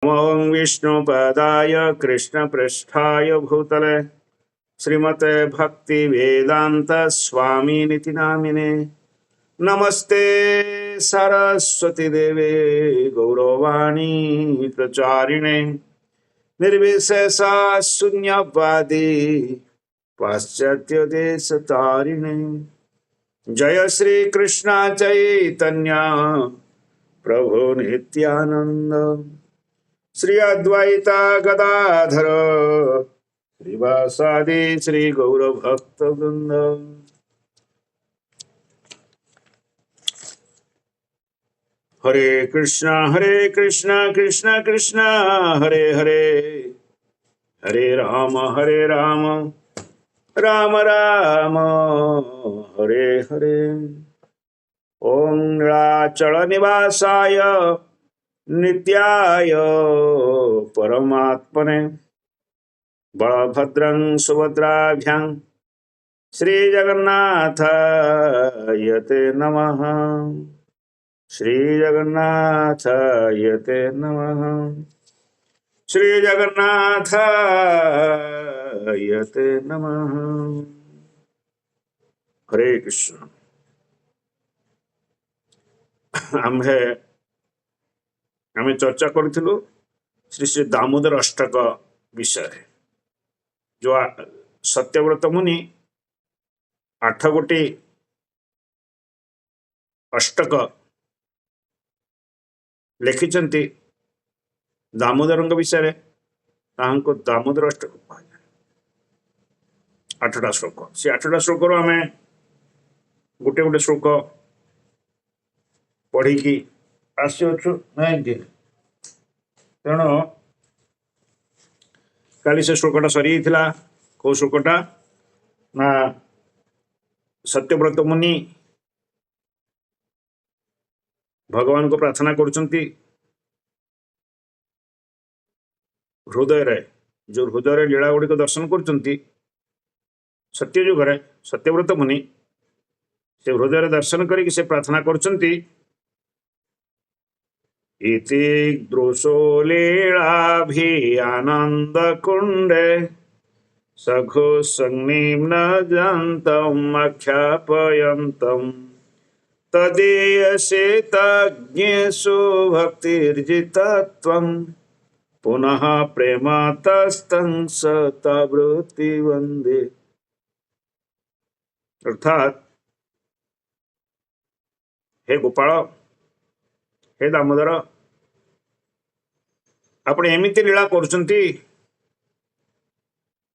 ओं विष्णुपदाय कृष्णपृष्ठाय भूतले श्रीमते भक्ति वेदांत स्वामिनिति नामिने नमस्ते सरस्वती देवे गौरवाणी प्रचारिणे निर्विशेषा शून्यवादी पाश्चात्य देश तारिणे जय श्री कृष्ण चैतन्य प्रभु नित्यानंद श्री अद्वैता गदाधर श्रीवासादि श्री गौर भक्त वृंद। हरे कृष्णा कृष्ण कृष्ण हरे हरे, हरे राम राम राम हरे हरे। ओम नीलाचल निवासाय नित्याय परमात्मने बलभद्रं सुभद्राभ्यां श्रीजगन्नाथाय ते नमः, श्रीजगन्नाथाय ते नमः, श्रीजगन्नाथाय ते नमः। हरे कृष्ण। आमे चर्चा करूँ श्री श्री दामोदर अष्टक विषय, जो सत्यव्रत मुनि 8 गोटी अष्टक लिखिछन्ति दामोदर विषय। दामोदर अष्टक कहुए 8टा श्लोक। से 8टा श्लोक आम गोटे गोटे श्लोक पढ़ी आसुचु नहीं। तेणु काली से श्लोकटा सरी था। कौ श्लोकटा ना सत्यव्रत मुनि भगवान को प्रार्थना करुचंती हृदय रे, जो हृदय रे लीला गुड़िक दर्शन करुचंती सत्ययुग रे सत्यव्रत मुनि से हृदय रे दर्शन करी से प्रार्थना करुचंती इति दृशो लीलाभि आनंद कुंडे सखो संनिम्न जन्तम् आख्यापयन्तम् तदीयसे तज्ञेषु भक्तिर्जितत्वम् पुनः प्रेमातस्तं सतावृत्ति वंदे। अर्थात हे गोपाल, हे दामोदर, आपण एमिति लीला करुचंती,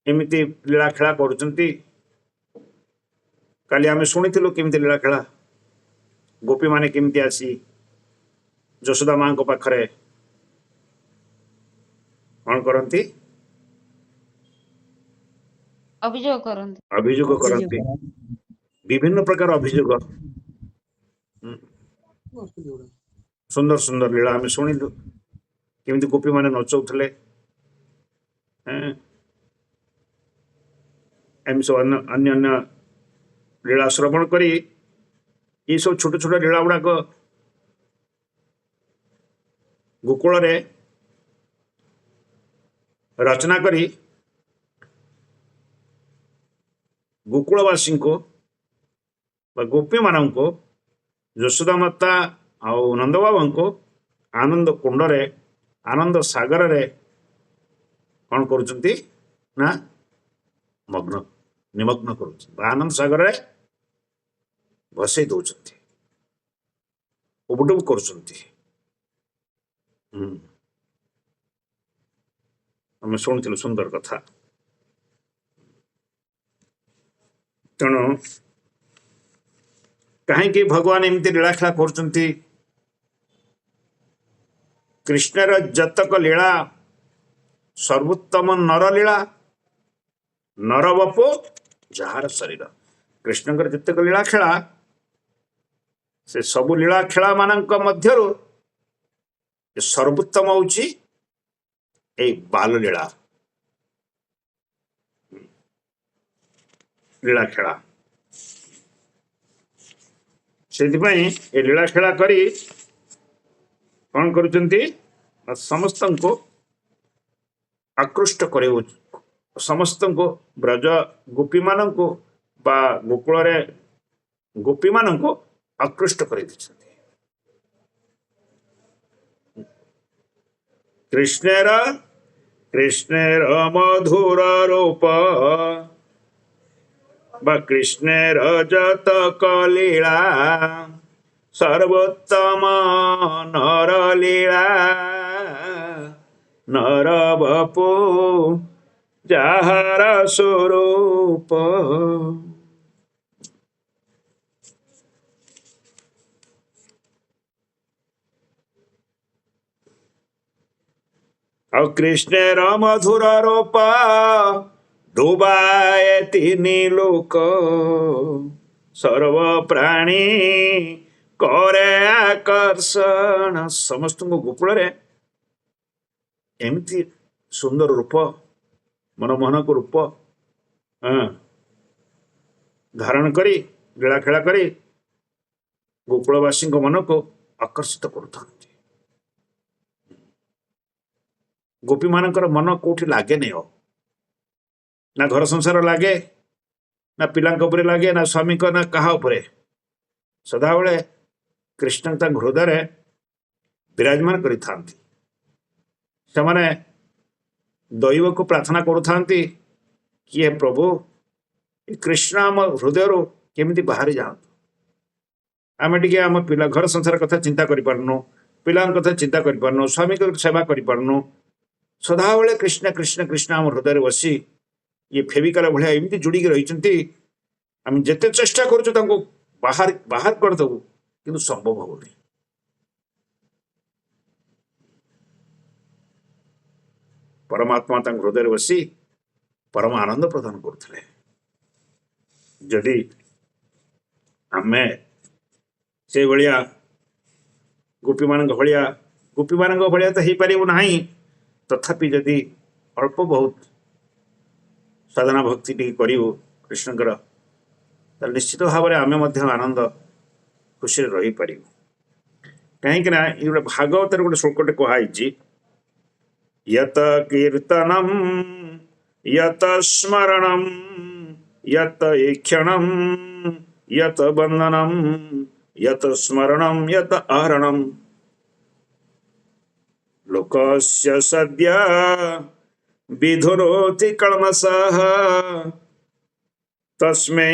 एमिति लीला खेला करुचंती। काली आमे शुणिथिलु केमिति लीला खेला। गोपी माने केमिति आसी यशोदा मां को पाखरे कौन करती, अभियोग करती। विभिन्न प्रकार अभियोग, सुंदर सुंदर लीला आमे शुणिलु केमिति गोपी माने नचौथले। एम सब अन्य अन्य लीला श्रवण करी ये सब छोट छोट लीला गुड़ाक गोकुल रे रचना करी गोकुलवासी को गोपी मान को यशोदा माता आउ नंद बाबा को आनंद कुंड रे आनंद सागर रे कौन करुचंती ना मग्न निमग्न करुचंती, आनंद सागर रे भसई दौचंती, उबडुब करुचंती। आम शुणुथिलु सुंदर कथा। तेणु कहीं भगवान एमती लीलाखेला करुचंती। कृष्णर जतक लीला सर्वोत्तम नरलीला, नरवपो जार शरीर। कृष्णकर जतक लीला खेला से सबु लीला खेला मानक मध्यरु सर्वोत्तम होची ए बाल लीला, लीला खेला। से लीला खेला करी कौन करुचंती समस्त को आकृष्ट कर समस्त को ब्रज गोपी मान को बा गोकुल रे गोपी मान को आकृष्ट कर कृष्णेर कृष्णेर मधुर रूप बा कृष्णेर जत कलीला सर्वोत्तम नर लीला नर बपु जाहर स्वरूप। और कृष्णेर मधुर रूप डुबाए तीन लोक सर्व प्राणी करे आकर्षण समस्त गोकुल रे एमती सुंदर रूप मनमोहनक रूप धारण करी लीला खेला करी गोकुलवासी मन को आकर्षित करुता। गोपी मानकर मन कोठी लागे नहीं ना घर संसार लागे ना पिला लगे ना स्वामी ना कहा सदाबले कृष्ण हृदय विराजमान कर दैव को प्रार्थना करुता कि हे प्रभु कृष्ण आम हृदय केमी बाहरी जातु आम टे आम पिला घर संसार कथा चिंता करूँ पिला कथा चिंता करूँ स्वामी को सेवा करूँ सदाबले कृष्ण कृष्ण कृष्ण आम हृदय बसी ये फेविकाल भाया एमती जोड़ी रही आम जिते चेष्टा करूँ बाहर बाहर करदेबू कि संभव होनी। परमात्मा हृदय बसी परम आनंद प्रदान करुले जदि आमे से भाया गोपी मान भाया तो हो पार ना तथापि जदि अल्प बहुत साधना भक्ति टी करूँ कृष्णकर निश्चित भाव में आमे आनंद खुशी रही पार कहीं ये गोटे भागवत गोटे श्लोकटे कहुई यत कीर्तनम यत स्मरणम यत ईक्षणम यत बंदनम यत स्मरणम यत आहरणम लोकस्य सद्य विधुनोति कल्मषः तस्मै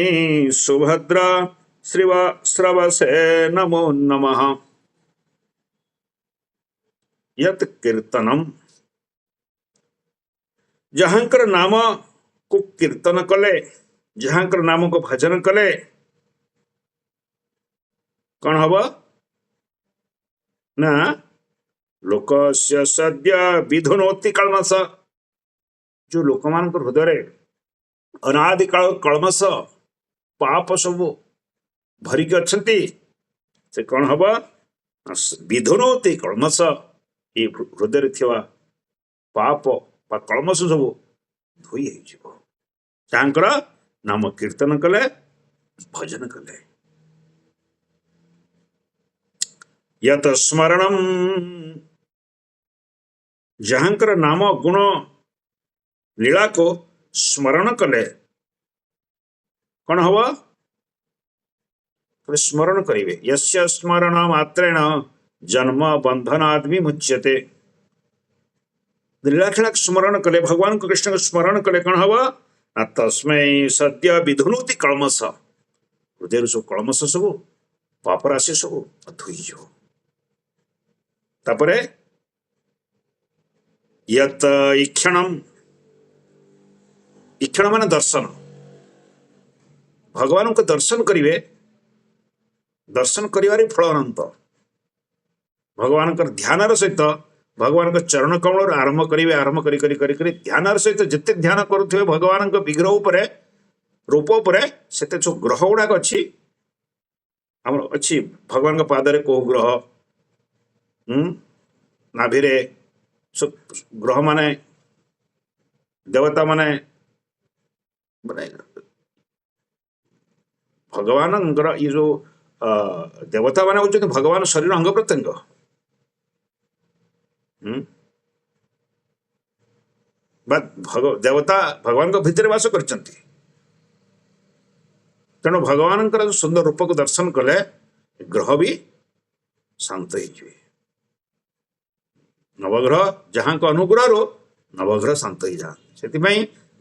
सुभद्रा श्रवसे नमो नमः। यत कीर्तनम जहाँकर नाम को कीर्तन कले जहाँकर नाम को भजन कले कौन हम ना लोकस्य सद्य विधुनोति कल्मष जो लोक मान हृदय अनादि काल कल्मष पाप सब भरिक अच्छा से कौन हम विधुनोति कल्मष ये हृदय थिवा पाप कल्मष सब धोई जाकर नाम कीर्तन कले भजन कले यत स्मरणम जहाँकर नाम गुण लीला को स्मरण कले कौन हम स्मरण करेंगे यस्य स्मरण मात्रेण जन्म बंधनात् विमुच्यते लीला खेला स्मरण कले भगवान को कृष्ण को स्मरण कले कौन हम तस्मै सद्य विधुनोति कल्मष हृदय सब कल्मष सब पाप राशि सब धोई तापरे यत ईक्षणम ईक्षण माने दर्शन भगवान को दर्शन करिवे दर्शन करिवारे फल अनंत भगवान ध्यान सहित भगवान चरण कमल आरंभ करेंगे आरंभ करी ध्यान सहित जिते ध्यान करुवे भगवान विग्रह उपर रूप उपर से जो ग्रह गुड़ाक अच्छी अच्छी भगवान पादरे को ग्रह नाभिरे ग्रह माने देवता माने भगवान ये जो देवता माने होते भगवान शरीर अंग प्रत्यंग ହୁଁ ବା ଦେବତା ଭଗବାନଙ୍କ ଭିତରେ ବାସ କରିଛନ୍ତି। ତେଣୁ ଭଗବାନଙ୍କର ସୁନ୍ଦର ରୂପକୁ ଦର୍ଶନ କଲେ ଗ୍ରହ ବି ଶାନ୍ତ ହେଇଯିବେ। ନବଗ୍ରହ ଯାହାଙ୍କ ଅନୁଗ୍ରହରୁ ନବଗ୍ରହ ଶାନ୍ତ ହେଇଯାଆନ୍ତି। ସେଥିପାଇଁ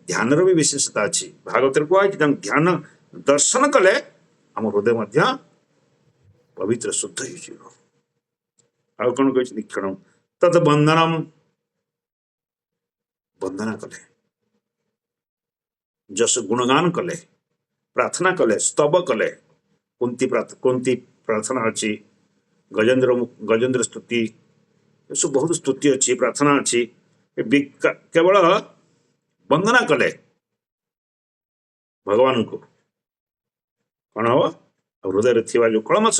ଧ୍ୟାନର ବି ବିଶେଷତା ଅଛି। ଭାଗବତରେ କୁହାଯାଇଛି ତାଙ୍କୁ ଧ୍ୟାନ ଦର୍ଶନ କଲେ ଆମ ହୃଦୟ ମଧ୍ୟ ପବିତ୍ର ଶୁଦ୍ଧ ହେଇଯିବ। ଆଉ କଣ କହିଛନ୍ତି? କ୍ଷଣ ତତ୍ ବନ୍ଦନମ, ବନ୍ଦନା କଲେ, ଯଶ ଗୁଣଗାନ କଲେ, ପ୍ରାର୍ଥନା କଲେ, ସ୍ତବ କଲେ। କୁନ୍ତି ପ୍ରାର୍ଥନା ଅଛି, ଗଜେନ୍ଦ୍ର ସ୍ତୁତି, ଏସବୁ ବହୁତ ସ୍ତୁତି ଅଛି, ପ୍ରାର୍ଥନା ଅଛି। କେବଳ ବନ୍ଦନା କଲେ ଭଗବାନଙ୍କୁ, କଣ ହବ? ହୃଦୟରେ ଥିବା ଯୋଉ କଳମସ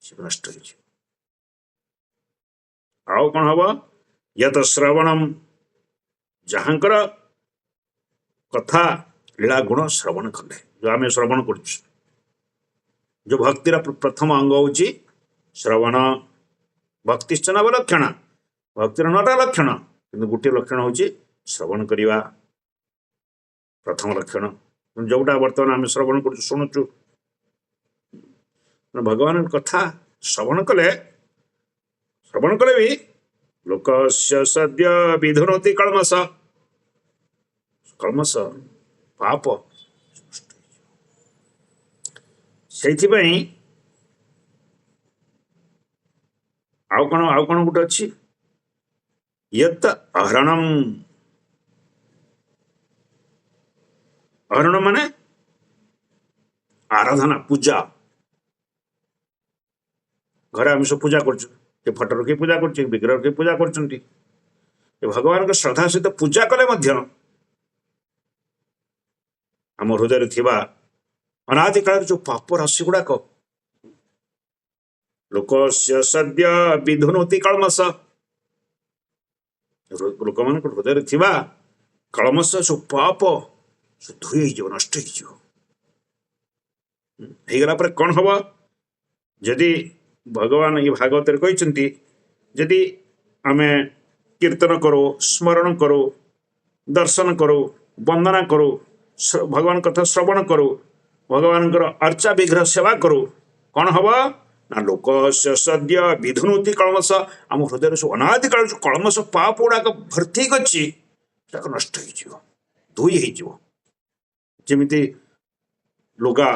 ସେ ନଷ୍ଟ ହେଇଯିବ। ଆଉ କଣ ହବ? ୟତ ଶ୍ରବଣମ, ଯାହାଙ୍କର କଥା ଲୀଳା ଗୁଣ ଶ୍ରବଣ କଲେ, ଯୋଉ ଆମେ ଶ୍ରବଣ କରୁଛୁ, ଯୋଉ ଭକ୍ତିର ପ୍ରଥମ ଅଙ୍ଗ ହଉଛି ଶ୍ରବଣ। ଭକ୍ତିଶ୍ଚ ନବ ଲକ୍ଷଣ, ଭକ୍ତିର 9ଟା ଲକ୍ଷଣ, କିନ୍ତୁ ଗୋଟିଏ ଲକ୍ଷଣ ହଉଛି ଶ୍ରବଣ କରିବା, ପ୍ରଥମ ଲକ୍ଷଣ। ଯୋଉଟା ବର୍ତ୍ତମାନ ଆମେ ଶ୍ରବଣ କରୁଛୁ, ଶୁଣୁଛୁ, ଭଗବାନଙ୍କ କଥା ଶ୍ରବଣ କଲେ ବି ଲୋକସ୍ୟ ସଦ୍ୟ ବିଧୁନୋତି କଳମସ, ପାପ। ସେଇଥିପାଇଁ ଆଉ କଣ ଗୋଟେ ଅଛି, ୟତ୍ ଅହରଣମ। ଅହରଣ ମାନେ ଆରାଧନା, ପୂଜା। ଘରେ ଆମେ ସବୁ ପୂଜା କରୁଛୁ, ଏ ଫଟୋ ରଖି ପୂଜା କରୁଛୁ, ବିଗ୍ରହ ରଖି ପୂଜା କରୁଛନ୍ତି। ଭଗବାନଙ୍କ ଶ୍ରଦ୍ଧା ସହିତ ପୂଜା କଲେ ମଧ୍ୟ ଆମ ହୃଦୟରେ ଥିବା ଅନାଦି କାଳର ଯୋଉ ପାପ ରାଶି ଗୁଡାକ, ଲୋକସ୍ୟ ସଦ୍ୟ ବିଧୁନୋତି କଳମସ, ଲୋକମାନଙ୍କ ହୃଦୟରେ ଥିବା କଳମସ, ସବୁ ପାପ ଧୋଇ ହେଇଯିବ, ନଷ୍ଟ ହେଇଯିବ। ହେଇଗଲା ପରେ କଣ ହବ? ଯଦି ଭଗବାନ ଏ ଭାଗବତରେ କହିଛନ୍ତି, ଯଦି ଆମେ କୀର୍ତ୍ତନ କରୁ, ସ୍ମରଣ କରୁ, ଦର୍ଶନ କରୁ, ବନ୍ଦନା କରୁ, ଭଗବାନଙ୍କ କଥା ଶ୍ରବଣ କରୁ, ଭଗବାନଙ୍କର ଅର୍ଚ୍ଚା ବିଗ୍ରହ ସେବା କରୁ, କଣ ହବ ନା? ଲୋକ ସଦ୍ୟ ବିଧୁନୋତି କଳମସ, ଆମ ହୃଦୟରେ ସବୁ ଅନାଦି କାଳ ଯୋଉ କଳମସ ପାପ ଗୁଡାକ ଭର୍ତ୍ତି ଅଛି, ସେଟାକ ନଷ୍ଟ ହେଇଯିବ, ଧୋଇ ହେଇଯିବ। ଯେମିତି ଲୁଗା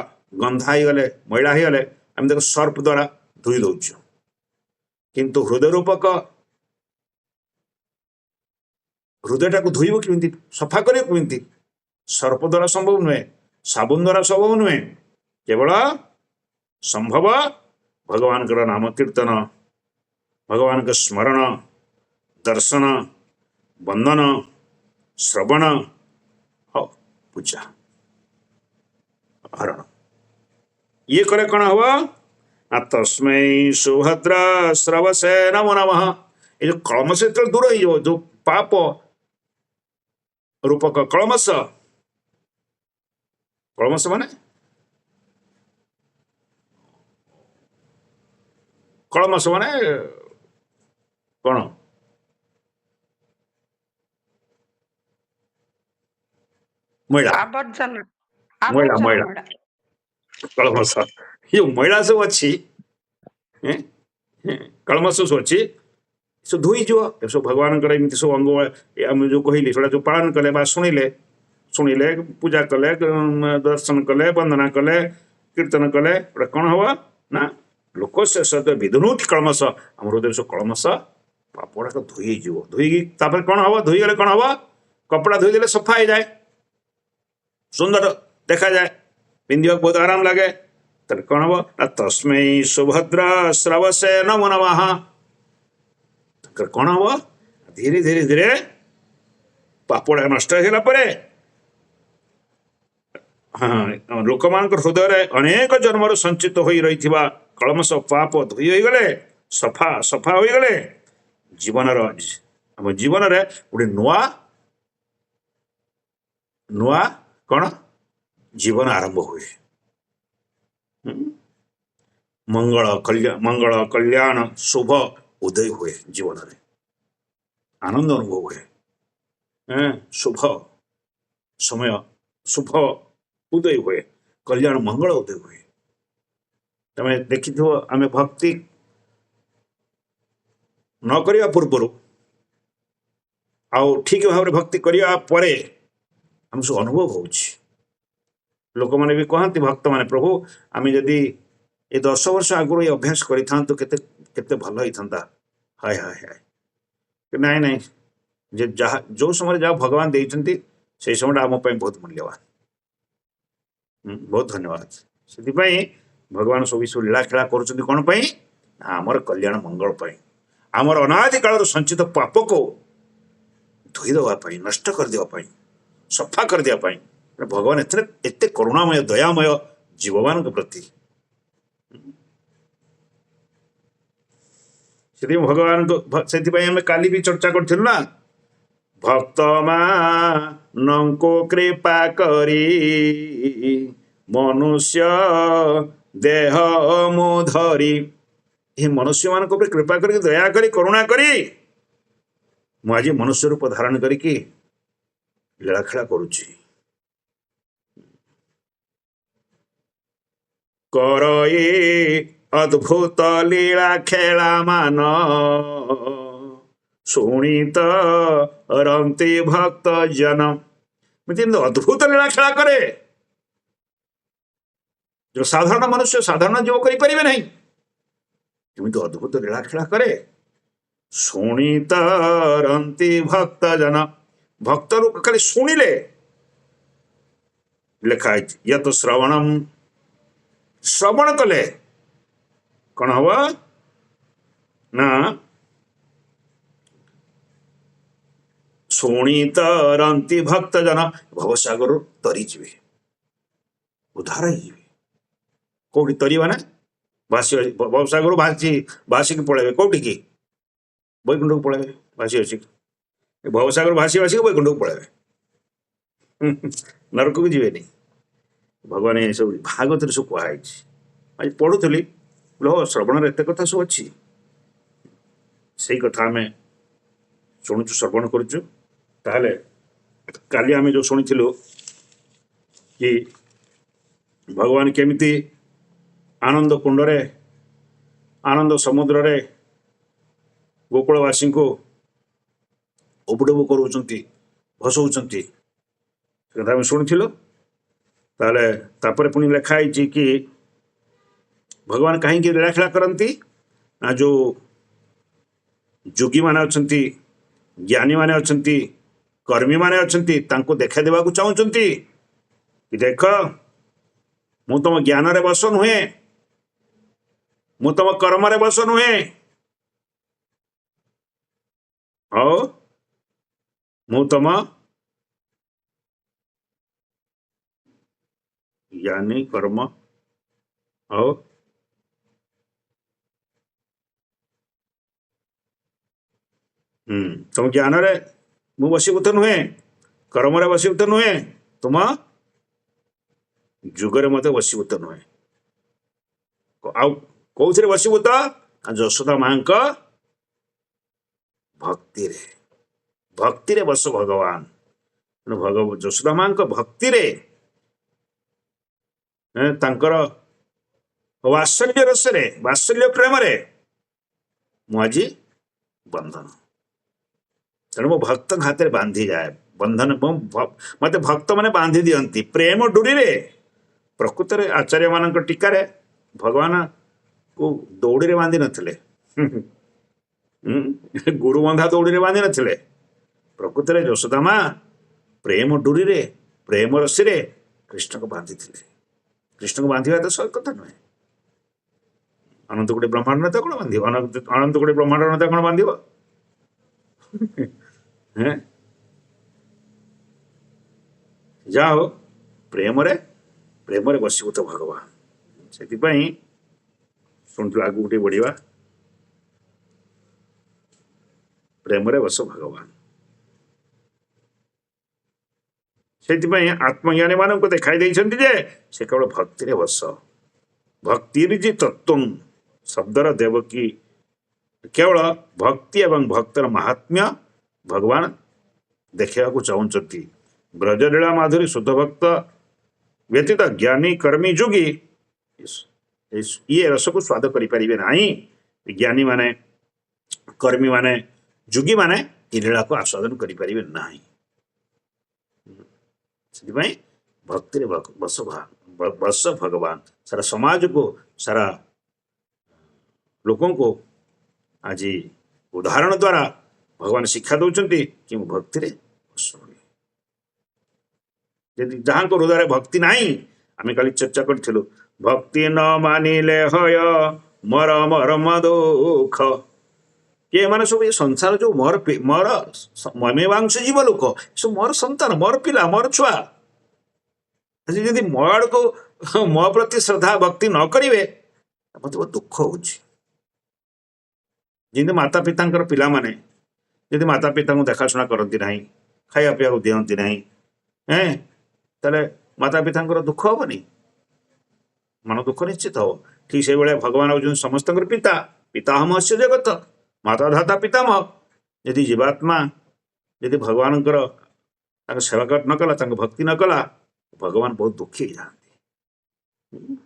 ଗନ୍ଧା ହେଇଗଲେ, ମଇଳା ହେଇଗଲେ ଆମେ ତାକୁ ସର୍ପ ଦ୍ୱାରା ଧୋଇ ଦଉଛୁ, କିନ୍ତୁ ହୃଦୟ ରୂପକ ହୃଦୟଟାକୁ ଧୋଇବ କେମିତି, ସଫା କରିବ କେମିତି? ସର୍ପ ଦ୍ୱାରା ସମ୍ଭବ ନୁହେଁ, ସାବୁନ ଦ୍ୱାରା ସମ୍ଭବ ନୁହେଁ, କେବଳ ସମ୍ଭବ ଭଗବାନଙ୍କର ନାମ କୀର୍ତ୍ତନ, ଭଗବାନଙ୍କ ସ୍ମରଣ, ଦର୍ଶନ, ବନ୍ଦନ, ଶ୍ରବଣ, ପୂଜା, ହରଣ। ଇଏ କଲେ କଣ ହବ ନା? ତସ୍ମୈ ସୁଭଦ୍ର ଶ୍ରବସେ ନମୋ ନମଃ। ଏ ଯୋଉ କଳମସ ଯେତେବେଳେ ଦୂର ହେଇଯିବ, ଯୋଉ ପାପ ରୂପକ କଳମସ ମାନେ କଳମସ ମାନେ କଣ? ମଇଳା, ମଇଳା କଳମସ। ଏ ଯୋଉ ମଇଳା ସବୁ ଅଛି, କଳମସ ସବୁ ଅଛି, ସବୁ ଧୋଇଯିବ। ଏସବୁ ଭଗବାନଙ୍କର ଏମିତି ସବୁ ଅଙ୍ଗ ଆମେ ଯୋଉ କହିଲି, ସେଟା ଯୋଉ ପାଳନ କଲେ ବା ଶୁଣିଲେ, ପୂଜା କଲେ, ଦର୍ଶନ କଲେ, ବନ୍ଦନା କଲେ, କୀର୍ତ୍ତନ କଲେ, ଗୋଟେ କଣ ହବ ନା? ଲୋକ ଶେଷ ବିଧୁନୋତି କଳମସ, ଆମ ହୃଦୟରେ ସବୁ କଳମସ ପାପ ଗୁଡାକ ଧୋଇ ହେଇଯିବ। ଧୋଇକି ତାପରେ କଣ ହବ? ଧୋଇଗଲେ କଣ ହବ? କପଡା ଧୋଇଦେଲେ ସଫା ହେଇଯାଏ, ସୁନ୍ଦର ଦେଖାଯାଏ, ପିନ୍ଧିବାକୁ ବହୁତ ଆରାମ ଲାଗେ। ତାହେଲେ କଣ ହବ ନା? ତସ୍ମୈ ସୁଭଦ୍ର ଶ୍ରବସେ ନମୋ ନମଃ। କଣ ହବ? ଧୀରେ ଧୀରେ ଧୀରେ ପାପଟା ନଷ୍ଟ ହେଇଗଲା ପରେ, ଲୋକମାନଙ୍କ ହୃଦୟରେ ଅନେକ ଜନ୍ମରୁ ସଞ୍ଚିତ ହୋଇ ରହିଥିବା କଳମସ ପାପ ଧୋଇ ହୋଇଗଲେ, ସଫା ହୋଇଗଲେ, ଆମ ଜୀବନରେ ଗୋଟେ ନୂଆ କଣ ଜୀବନ ଆରମ୍ଭ ହୁଏ। ମଙ୍ଗଳ କଲ୍ୟାଣ ଶୁଭ ଉଦୟ ହୁଏ ଜୀବନରେ। ଆନନ୍ଦ ଅନୁଭବ ହୁଏ। ଶୁଭ ସମୟ, ଶୁଭ ଉଦୟ ହୁଏ, କଲ୍ୟାଣ ମଙ୍ଗଳ ଉଦୟ ହୁଏ। ତମେ ଦେଖିଥିବ ଆମେ ଭକ୍ତି ନ କରିବା ପୂର୍ବରୁ ଆଉ ଠିକ ଭାବରେ ଭକ୍ତି କରିବା ପରେ ଆମେ ସବୁ ଅନୁଭବ ହଉଛି। ଲୋକମାନେ ବି କହନ୍ତି ଭକ୍ତମାନେ, ପ୍ରଭୁ ଆମେ ଯଦି ଏ 10 ବର୍ଷ ଆଗରୁ ଏ ଅଭ୍ୟାସ କରିଥାନ୍ତୁ କେତେ କେତେ ଭଲ ହେଇଥାନ୍ତା। ହାୟ ହାୟ ହାୟ। ନାଇଁ ନାଇଁ, ଯେ ଯାହା ଯୋଉ ସମୟରେ ଯାହା ଭଗବାନ ଦେଇଛନ୍ତି ସେଇ ସମୟଟା ଆମ ପାଇଁ ବହୁତ ମୂଲ୍ୟବାନ। ବହୁତ ଧନ୍ୟବାଦ। ସେଥିପାଇଁ ଭଗବାନ ସବୁ ଲୀଳା ଖେଳା କରୁଛନ୍ତି କ'ଣ ପାଇଁ? ଆମର କଲ୍ୟାଣ ମଙ୍ଗଳ ପାଇଁ, ଆମର ଅନାଦି କାଳର ସଞ୍ଚିତ ପାପକୁ ଧୋଇ ଦେବା ପାଇଁ, ନଷ୍ଟ କରିଦେବା ପାଇଁ, ସଫା କରିଦେବା ପାଇଁ। ଭଗବାନ ଏଥିରେ ଏତେ କରୁଣାମୟ ଦୟାମୟ ଜୀବମାନଙ୍କ ପ୍ରତି। ସେଥିପାଇଁ ଭଗବାନଙ୍କୁ ସେଥିପାଇଁ ଆମେ କାଲି ବି ଚର୍ଚ୍ଚା କରିଥିଲୁ ନା, ଭକ୍ତମାନଙ୍କୁ କୃପା କରି ମନୁଷ୍ୟ ଦେହ ମୁଁ ଧରି। ଏ ମନୁଷ୍ୟମାନଙ୍କ ଉପରେ କୃପା କରିକି, ଦୟାକରି, କରୁଣା କରି ମୁଁ ଆଜି ମନୁଷ୍ୟ ରୂପ ଧାରଣ କରିକି ଲୀଳାଖେଳା କରୁଛି। କରଇ ଅଦ୍ଭୁତ ଲୀଳା ଖେଳା ମାନ, ଶୁଣିତ ରନ୍ତି ଭକ୍ତ ଜନ। ଯେମିତି ଅଦ୍ଭୁତ ଲୀଳା ଖେଳା କରେ, ଯୋଉ ସାଧାରଣ ମନୁଷ୍ୟ, ସାଧାରଣ ଜୀବ କରିପାରିବେ ନାହିଁ, ଏମିତି ଅଦ୍ଭୁତ ଲୀଳା ଖେଳା କରେ। ଶୁଣିତ ରନ୍ତି ଭକ୍ତ ଜନ। ଭକ୍ତ ଲୋକ ଖାଲି ଶୁଣିଲେ, ଲେଖା ହେଇଛି ୟତ ଶ୍ରବଣମ, ଶ୍ରବଣ କଲେ କ'ଣ ହବ ନା, ଶୁଣିତ ରନ୍ତି ଭକ୍ତ ଜନ, ଭବସାଗରରୁ ତରିଯିବେ, ଉଦ୍ଧାର ହେଇଯିବେ। କୋଉଠି ତରିବା ନା, ଭାସି ଭବସାଗରରୁ ଭାସିକି ପଳେଇବେ। କୋଉଠିକି? ବୈକୁଣ୍ଠକୁ ପଳେଇବେ ଭାସି ଭାସିକି। ଭବସାଗର ଭାସି ଭାସିକି ବୈକୁଣ୍ଠକୁ ପଳେଇବେ, ନରକକୁ ଯିବେନି। ଭଗବାନ ଏସବୁ ଭାଗବତରେ ସବୁ କୁହାଯାଇଛି। ଆଜି ପଢୁଥିଲି, ଶ୍ରବଣର ଏତେ କଥା ସବୁ ଅଛି। ସେଇ କଥା ଆମେ ଶୁଣୁଛୁ, ଶ୍ରବଣ କରୁଛୁ। ତାହେଲେ କାଲି ଆମେ ଯୋଉ ଶୁଣିଥିଲୁ କି ଭଗବାନ କେମିତି ଆନନ୍ଦ କୁଣ୍ଡରେ, ଆନନ୍ଦ ସମୁଦ୍ରରେ ଗୋକୁଳବାସୀଙ୍କୁ ଉବୁଡୁବୁ କରୁଛନ୍ତି, ଭସଉଛନ୍ତି, ସେ କଥା ଆମେ ଶୁଣିଥିଲୁ। ତାହେଲେ ତାପରେ ପୁଣି ଲେଖା ହେଇଛି କି ଭଗବାନ କାହିଁକି ଲୀଳାଖେଳା କରନ୍ତି ନା, ଯୋଉ ଯୋଗୀମାନେ ଅଛନ୍ତି, ଜ୍ଞାନୀମାନେ ଅଛନ୍ତି, କର୍ମୀମାନେ ଅଛନ୍ତି, ତାଙ୍କୁ ଦେଖାଇ ଦେବାକୁ ଚାହୁଁଛନ୍ତି କି ଦେଖ, ମୁଁ ତମ ଜ୍ଞାନରେ ବଶ ନୁହେଁ, ମୁଁ ତମ କର୍ମରେ ବଶ ନୁହେଁ, ଆଉ ମୁଁ ତମ ଜ୍ଞାନୀ କର୍ମ ଆଉ ତମ ଜ୍ଞାନରେ ମୁଁ ବଶୀଭୂତ ନୁହେଁ, କର୍ମରେ ବଶୀଭୂତ ନୁହେଁ, ତୁମ ଯୁଗରେ ମଧ୍ୟ ବଶୀଭୂତ ନୁହେଁ। ଆଉ କୋଉଥିରେ ବଶୀଭୂତ? ଯଶୋଦା ମାଙ୍କ ଭକ୍ତିରେ। ଭକ୍ତିରେ ବସ ଭଗବାନ। ଯଶୋଦା ମାଙ୍କ ଭକ୍ତିରେ, ତାଙ୍କର ବାତ୍ସଲ୍ୟ ରସରେ, ବାତ୍ସଲ୍ୟ ପ୍ରେମରେ ମୁଁ ଆଜି ବନ୍ଧନ। ତେଣୁ ମୋ ଭକ୍ତଙ୍କ ହାତରେ ବାନ୍ଧିଯାଏ ବନ୍ଧନ। ମତେ ଭକ୍ତ ମାନେ ବାନ୍ଧି ଦିଅନ୍ତି ପ୍ରେମ ଡୋରିରେ। ପ୍ରକୃତରେ ଆଚାର୍ଯ୍ୟ ମାନଙ୍କ ଟୀକାରେ ଭଗବାନ କୁ ଦୌଡ଼ିରେ ବାନ୍ଧି ନଥିଲେ, ଗୁରୁ ବନ୍ଧା ଦୌଡ଼ିରେ ବାନ୍ଧି ନଥିଲେ। ପ୍ରକୃତରେ ଯଶୋଦା ମା ପ୍ରେମ ଡୋରିରେ, ପ୍ରେମ ରସିରେ କୃଷ୍ଣକୁ ବାନ୍ଧିଥିଲେ। କୃଷ୍ଣକୁ ବାନ୍ଧିବା ତ ସହଜ କଥା ନୁହେଁ। ଅନନ୍ତ କୋଟି ବ୍ରହ୍ମାଣ୍ଡ ନେତା କ'ଣ ବାନ୍ଧିବ? ଅନନ୍ତ କୋଟି ବ୍ରହ୍ମାଣ୍ଡ ନେତା କ'ଣ ବାନ୍ଧିବ? ଯାହା ହଉ, ପ୍ରେମରେ ପ୍ରେମରେ ବଶୀଭୂତ ଭଗବାନ। ସେଥିପାଇଁ ଶୁଣୁଥିଲୁ, ଆଗକୁ ଟିକେ ବଢିବା, ପ୍ରେମରେ ବସ ଭଗବାନ। ସେଥିପାଇଁ ଆତ୍ମଜ୍ଞାନୀ ମାନଙ୍କୁ ଦେଖାଇ ଦେଇଛନ୍ତି ଯେ ସେ କେବଳ ଭକ୍ତିରେ ବସ। ଭକ୍ତିରେ ଯେ ତତ୍ତ୍ୱ ଶବ୍ଦର ଦେବକୀ କେବଳ ଭକ୍ତି ଏବଂ ଭକ୍ତର ମାହାତ୍ମ୍ୟ भगवान देखा चाहती। ब्रजलीला माधुरी शुद्ध भक्त व्यतीत ज्ञानी कर्मी जोगी ये रस को स्वाद करें ना। ज्ञानी माने कर्मी माने जोगी माने ये लीला को आस्वादन करें ना। भक्ति बस भगवान सारा समाज को सारा लोकों को आज उदाहरण द्वारा भगवान शिक्षा दौरान कि भक्ति जहाँ को हृदय भक्ति नहीं आम कल चर्चा करूँ भक्ति न मानिले हय मर मरम दुख ये माने सब ये संसार जो मोर मोर ममेवांश जीव लोक सब मोर संतान मोर पिला मोर छुआ जदि मो आड़ को मो प्रति श्रद्धा भक्ति न करेंगे मत बहुत दुख हो। जमी माता पिता पिला माने जदि माता पिता को देखाशुना करती ना खाया पीवा दिखती ना ताले माता पिता दुख हेनी मन दुख निश्चित हम। ठीक से भाई भगवान हो समस्त पिता पितामह से जगत माता धाता पितामह यदि जीवात्मा यदि भगवान सेवा न कला भक्ति न कला भगवान बहुत दुखी जाती।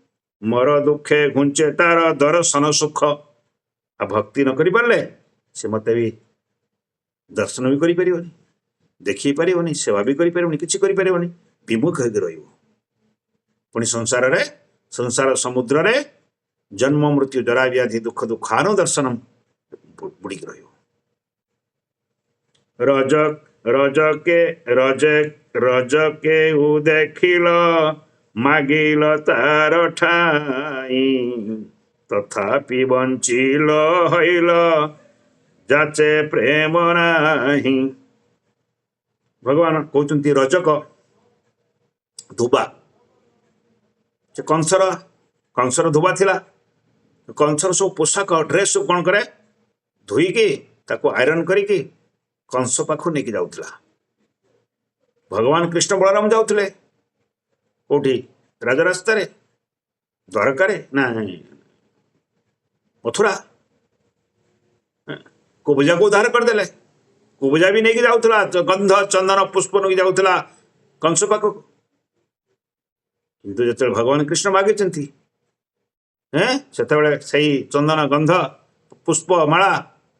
मर दुखे घुंचे तार दर्शन सुख आ भक्ति न करें से मत भी दर्शन भी करें देखी पारे सेवा भी करें किसी करें विमुख होकर पुणी संसार समुद्र रे जन्म मृत्यु जरा व्याधि दुख दुखानु दर्शन बुड़िक रज रज के देखिल मागिल तार ठाई तथापि बंचिल हईल जाचे प्रेम नाही। भगवान कहते रजक धुबा कंसर धुबा थिला कंसर सब पोशाक ड्रेस सब कौन करे धोईकी ताको आयरन करिकी कंस पाखु नहीं जाऊला। भगवान कृष्ण बलराम जाऊले कौटी राजरास्ता द्वारका ना मथुरा कुबजा को उद्धार करदे कुबजा भी नहीं जाऊला गंध चंदन पुष्प नहीं जाऊला कंस पाख किंतु जो भगवान कृष्ण मागी से चंदन गंध पुष्प माला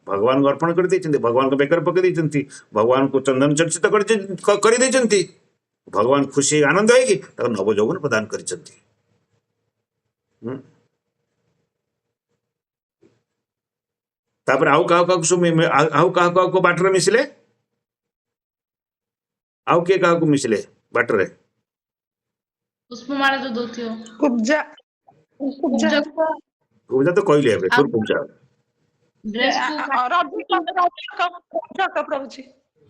भगवान को अर्पण कर भगवान को बेकर पकई भगवान को चंदन चर्चित कर भगवान खुशी आनंद है नव यौवन प्रदान कर। आउ क्या बाटर मिसिले आउ किए क्या मिसिले बाटर पुष्पमाला जो दोथियो कुब्जा कुब्जा कुब्जा तो कहले एबे तोर कुब्जा ड्रेस रजक प्रभु जी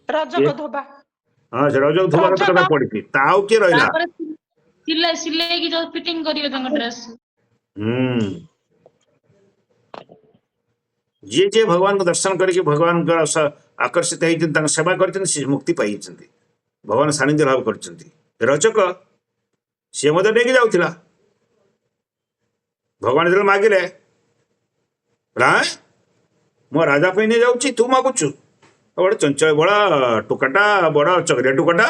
रजक धोबा हां रजक धोबा कथा पड़ी ताऊ के रहिला सिलाई की जो फिटिंग करियो तंग ड्रेस जे भगवान को दर्शन करके भगवान का आकर्षित होती सेवा कर मुक्ति पाई भगवान सानिध्य लाभ कर। रजक सी मत नहीं जाऊला भगवान जो मागिले मो राजा पे नहीं जाऊँ तू मागुचु बड़ा चंचल बड़ा टुकाटा बड़ा चकरिया टुकाटा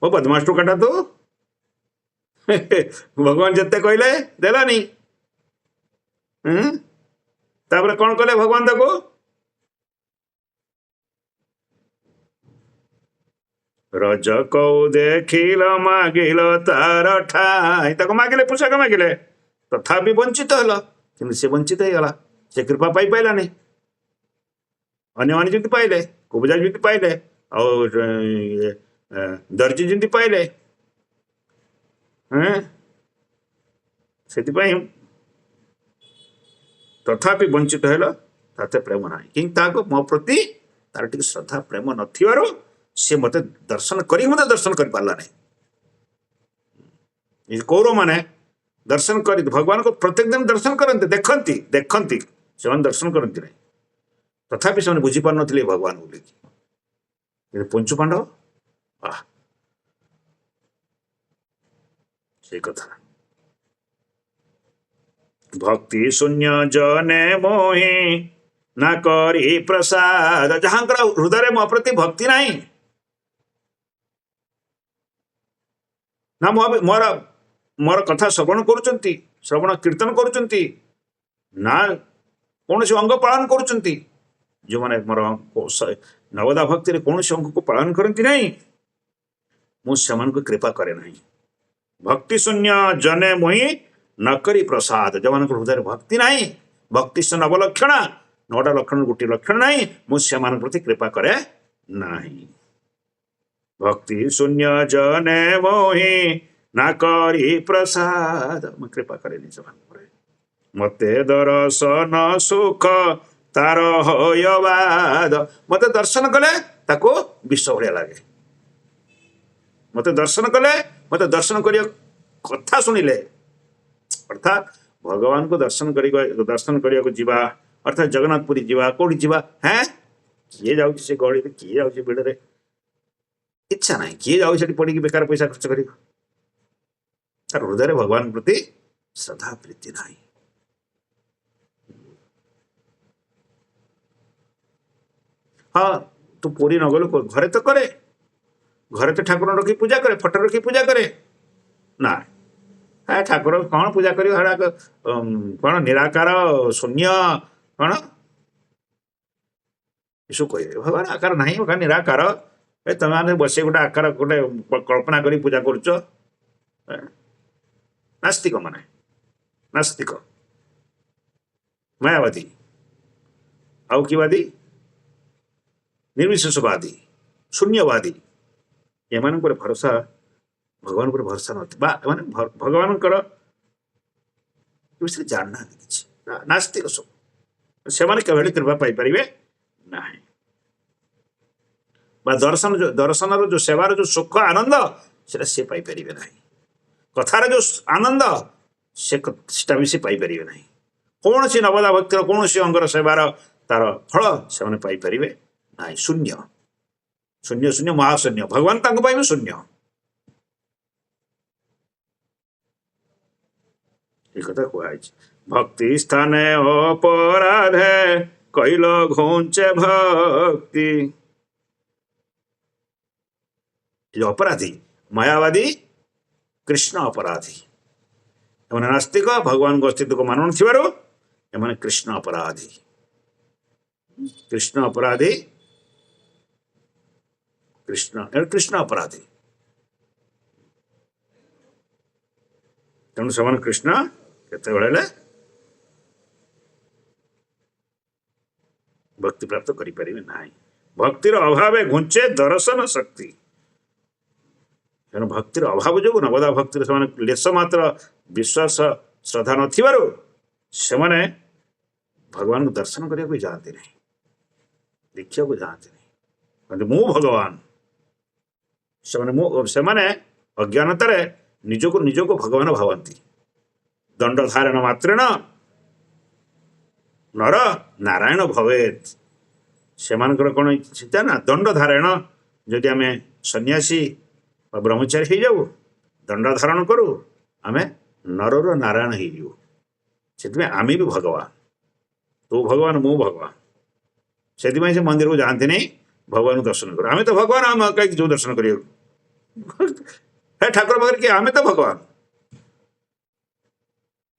वो बदमाश टुकाटा तू भगवान जिते कहले देलानी तापर कौन कले भगवान ताको रजक देखिल मागिल तार ठाई ताको मागिले पोशाक मागिले तथापि वंचित हल कि से वंचित होगा से कृपा पाई पाइला नहीं अन्य मैंने जमी पाइले कुबजा जमी पाइले और दर्जी जमी पाइले से तथापि वंचित है ताते प्रेम ना कि मो प्रति तार टी श्रद्धा प्रेम न सी मत दर्शन कर मत दर्शन कर पारा नहीं। कौरव माने दर्शन कर भगवान को प्रत्येक दिन दर्शन करते देखती देखती से दर्शन करती नहीं तथापि से बुझी पार नी भगवान बोलिकी पंचु पांडव से कथा भक्ति शून्य जने मोहि ନା କରି ପ୍ରସାଦ ଯାହାଙ୍କର ହୃଦୟରେ ମୋ ପ୍ରତି ଭକ୍ତି ନାହିଁ ନା ମୋର ମୋର କଥା ଶ୍ରବଣ କରୁଛନ୍ତି ଶ୍ରବଣ କୀର୍ତ୍ତନ କରୁଛନ୍ତି ନା କୌଣସି ଅଙ୍ଗ ପାଳନ କରୁଛନ୍ତି ଯେଉଁମାନେ ମୋର ନବଦା ଭକ୍ତିରେ କୌଣସି ଅଙ୍ଗକୁ ପାଳନ କରନ୍ତି ନାହିଁ ମୁଁ ସେମାନଙ୍କୁ କୃପା କରେ ନାହିଁ ଭକ୍ତି ଶୂନ୍ୟ ଜନେ ମୁହିଁ ନ କରି ପ୍ରସାଦ ଯେଉଁମାନଙ୍କ ହୃଦୟରେ ଭକ୍ତି ନାହିଁ ଭକ୍ତି ସେ ନବଲକ୍ଷଣ 9ଟା ଲକ୍ଷଣ ଗୋଟିଏ ଲକ୍ଷଣ ନାହିଁ ମୁଁ ସେମାନଙ୍କ ପ୍ରତି କୃପା କରେ ନାହିଁ ଭକ୍ତି ଶୂନ୍ୟ ଜନେ ମୋହି ନା କରି ପ୍ରସାଦ ମୁଁ କୃପା କରେନି ସେମାନଙ୍କ ମତେ ଦର୍ଶନ ସୁଖ ତାର ହୟବାଦ ମତେ ଦର୍ଶନ କଲେ ତାକୁ ବିଷ ଭଳିଆ ଲାଗେ ମତେ ଦର୍ଶନ କଲେ ମତେ ଦର୍ଶନ କରିବା କଥା ଶୁଣିଲେ ଅର୍ଥାତ୍ ଭଗବାନଙ୍କୁ ଦର୍ଶନ କରିବାକୁ ଯିବା ଅର୍ଥାତ୍ ଜଗନ୍ନାଥ ପୁରୀ ଯିବା କୋଉଠି ଯିବା କିଏ ଯାଉଛି ସେ ଗହଳିରେ କିଏ ଯାଉଛି ଭିଡରେ ଇଚ୍ଛା ନାହିଁ କିଏ ଯାଉଛି ସେଠି ପଡିକି ବେକାର ପଇସା ଖର୍ଚ୍ଚ କରିବ ତାର ହୃଦୟରେ ଭଗବାନ ପ୍ରତି ଶ୍ରଦ୍ଧା ପ୍ରୀତି ନାହିଁ ହଁ ତୁ ପୁରୀ ନଗଲୁ ଘରେ ତ କରେ ଘରେ ତ ଠାକୁର ରଖି ପୂଜା କରେ ଫଟୋ ରଖି ପୂଜା କରେ ନା ଠାକୁର କଣ ପୂଜା କରିବ କଣ ନିରାକାର ଶୂନ୍ୟ କଣ ଏସବୁ କହିବେ ଭଗବାନ ଆକାର ନାହିଁ ଭଗବାନ ନିରାକାର ତମେ ମାନେ ବସି ଗୋଟେ ଆକାର ଗୋଟେ କଳ୍ପନା କରି ପୂଜା କରୁଛ ନାସ୍ତିକ ମାନେ ନାସ୍ତିକ ମାୟାବାଦୀ ଆଉ କି ବାଦୀ ନିର୍ବିଶେଷବାଦୀ ଶୂନ୍ୟବାଦୀ ଏମାନଙ୍କର ଭରସା ଭଗବାନ ଉପରେ ଭରସା ନଥିବ ବା ଏମାନେ ଭଗବାନଙ୍କର ବିଷୟରେ ଜାଣିନାହାନ୍ତି କିଛି ନାସ୍ତିକ ସବୁ ସେମାନେ କେବେ କୃପା ପାଇପାରିବେ ନାହିଁ ବା ଦର୍ଶନର ଯୋଉ ସେବାର ଯୋଉ ସୁଖ ଆନନ୍ଦ ସେଟା ସେ ପାଇପାରିବେ ନାହିଁ କଥାର ଯୋଉ ଆନନ୍ଦ ସେଟା ବି ସେ ପାଇପାରିବେ ନାହିଁ କୌଣସି ନବଦା ଭକ୍ତିର କୌଣସି ଅଙ୍ଗର ସେବାର ତାର ଫଳ ସେମାନେ ପାଇପାରିବେ ନାହିଁ ଶୂନ୍ୟ ଶୂନ୍ୟ ଶୂନ୍ୟ ମହାଶୂନ୍ୟ ଭଗବାନ ତାଙ୍କ ପାଇଁ ବି ଶୂନ୍ୟ ଏ କଥା କୁହାଯାଇଛି ଭକ୍ତି ସ୍ଥାନେ ଅପରାଧେ କହିଲ ଘୁଞ୍ଚେ ଭକ୍ତି ଅପରାଧୀ ମାୟାବାଦୀ କୃଷ୍ଣ ଅପରାଧୀ ଏମାନେ ନାସ୍ତିକ ଭଗବାନଙ୍କ ଅସ୍ତିତ୍ୱକୁ ମାନୁନଥିବାରୁ ଏମାନେ କୃଷ୍ଣ ଅପରାଧୀ କୃଷ୍ଣ ଅପରାଧୀ ତେଣୁ ସେମାନେ କୃଷ୍ଣ କେତେବେଳେ ହେଲେ ଭକ୍ତି ପ୍ରାପ୍ତ କରିପାରିବେ ନାହିଁ ଭକ୍ତିର ଅଭାବେ ଘୁଞ୍ଚେ ଦର୍ଶନ ଶକ୍ତି ତେଣୁ ଭକ୍ତିର ଅଭାବ ଯୋଗୁଁ ନବଦା ଭକ୍ତିରେ ସେମାନେ ଲେଶ ମାତ୍ର ବିଶ୍ୱାସ ଶ୍ରଦ୍ଧା ନଥିବାରୁ ସେମାନେ ଭଗବାନଙ୍କୁ ଦର୍ଶନ କରିବାକୁ ଯାଆନ୍ତି ନାହିଁ ଦେଖିବାକୁ ଯାଆନ୍ତି ନାହିଁ ମୁଁ ଭଗବାନ ସେମାନେ ଅଜ୍ଞାନତାରେ ନିଜକୁ ଭଗବାନ ଭାବନ୍ତି ଦଣ୍ଡ ଧାରଣ ମାତ୍ରେଣ ନର ନାରାୟଣ ଭବେତ୍ ସେମାନଙ୍କର କ'ଣ ଚିନ୍ତା ନା ଦଣ୍ଡ ଧାରଣ ଯଦି ଆମେ ସନ୍ନ୍ୟାସୀ ବା ବ୍ରହ୍ମଚାରୀ ହେଇଯାଉ ଦଣ୍ଡ ଧାରଣ କରୁ ଆମେ ନରର ନାରାୟଣ ହେଇଯିବୁ ସେଥିପାଇଁ ଆମେ ବି ଭଗବାନ ତୁ ଭଗବାନ ମୁଁ ଭଗବାନ ସେଥିପାଇଁ ସେ ମନ୍ଦିରକୁ ଯାଆନ୍ତି ନାହିଁ ଭଗବାନଙ୍କୁ ଦର୍ଶନ କରୁ ଆମେ ତ ଭଗବାନ ଆମେ କାହିଁକି ଯୋଉ ଦର୍ଶନ କରିବାକୁ ଠାକୁର ପାଖରେ କିଏ ଆମେ ତ ଭଗବାନ